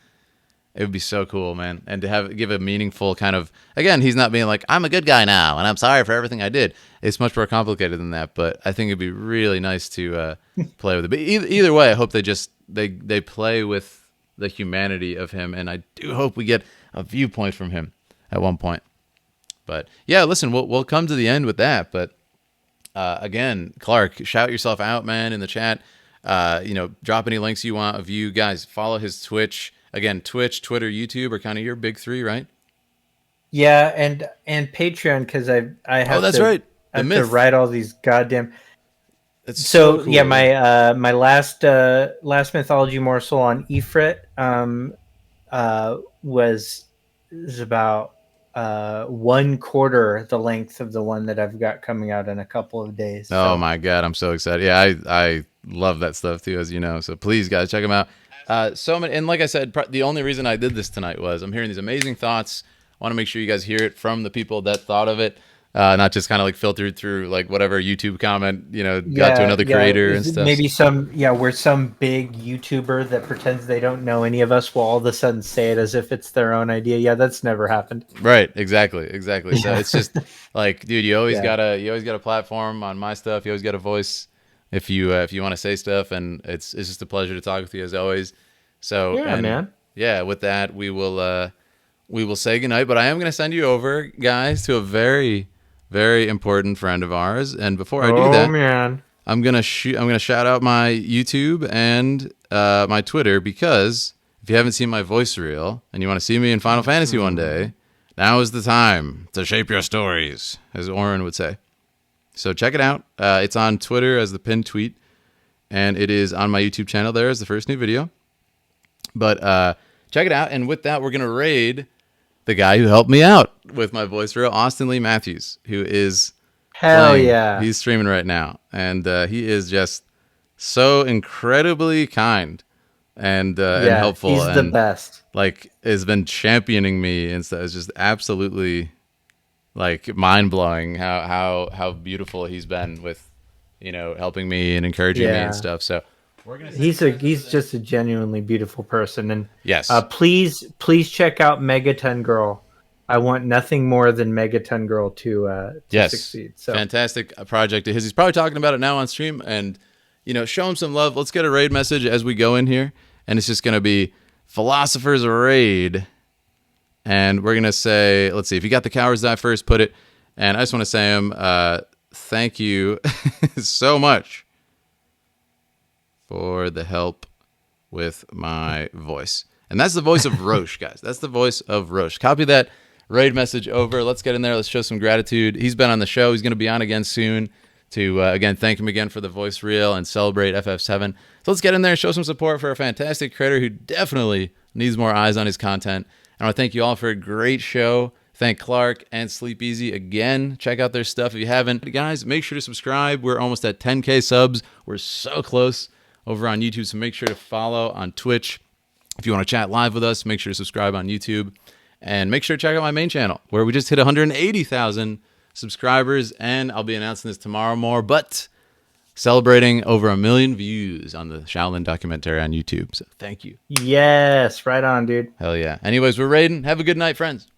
It would be so cool, man. And to give a meaningful kind of, again, he's not being like, I'm a good guy now, and I'm sorry for everything I did. It's much more complicated than that, but I think it'd be really nice to play with it. But either way, I hope they play with the humanity of him, and I do hope we get a viewpoint from him at one point. But yeah, listen, we'll come to the end with that. But again, Clark, shout yourself out, man, in the chat. Drop any links you want of you guys. Follow his Twitch. Again, Twitch, Twitter, YouTube are kind of your big three, right? Yeah, and Patreon, because I have that's to, right. I have to write all these goddamn. It's so cool. Yeah, my last mythology morsel on Ifrit was about 1/4 the length of the one that I've got coming out in a couple of days. Oh my god, I'm so excited. Yeah, I love that stuff too, as you know. So please, guys, check them out. So many, and like I said, the only reason I did this tonight was I'm hearing these amazing thoughts. I want to make sure you guys hear it from the people that thought of it, not just kind of like filtered through like whatever YouTube comment, got to another creator and stuff. Maybe we're some big YouTuber that pretends they don't know any of us will all of a sudden say it as if it's their own idea. Yeah, that's never happened. Right, exactly. So it's just like, dude, you always got a platform on my stuff. You always got a voice if you want to say stuff, and it's just a pleasure to talk with you as always. So man. Yeah, with that we will say goodnight, but I am going to send you over, guys, to a very, very important friend of ours. And before I do that, man. I'm gonna shout out my YouTube and my Twitter, because if you haven't seen my voice reel and you want to see me in Final Fantasy one day, now is the time to shape your stories, as Oren would say. So check it out. It's on Twitter as the pinned tweet, and it is on my YouTube channel there as the first new video. But check it out. And with that, we're gonna raid the guy who helped me out with my voice reel, Austin Lee Matthews, who is he's streaming right now, and he is just so incredibly kind and helpful. He's the best. Like, has been championing me and stuff. It's just absolutely like mind blowing how beautiful he's been with helping me and encouraging me and stuff. So he's just a genuinely beautiful person, and yes, please check out Megaton Girl. I want nothing more than Megaton Girl to succeed. So fantastic project of his. He's probably talking about it now on stream, and show him some love. Let's get a raid message as we go in here, and it's just gonna be Philosopher's Raid, and we're gonna say, let's see, if you got the Cowards Die First, put it. And I just want to say thank you so much for the help with my voice. And that's the voice of Roche, guys. That's the voice of Roche. Copy that raid message over. Let's get in there. Let's show some gratitude. He's been on the show. He's going to be on again soon to, again, thank him again for the voice reel and celebrate FF7. So let's get in there and show some support for a fantastic creator who definitely needs more eyes on his content. And I want to thank you all for a great show. Thank Clark and Sleep Easy again. Check out their stuff if you haven't. Guys, make sure to subscribe. We're almost at 10K subs. We're so close over on YouTube, so make sure to follow on Twitch. If you want to chat live with us, make sure to subscribe on YouTube. And make sure to check out my main channel, where we just hit 180,000 subscribers, and I'll be announcing this tomorrow more, but celebrating over 1 million views on the Shaolin documentary on YouTube. So thank you. Yes, right on, dude. Hell yeah. Anyways, we're raiding. Have a good night, friends.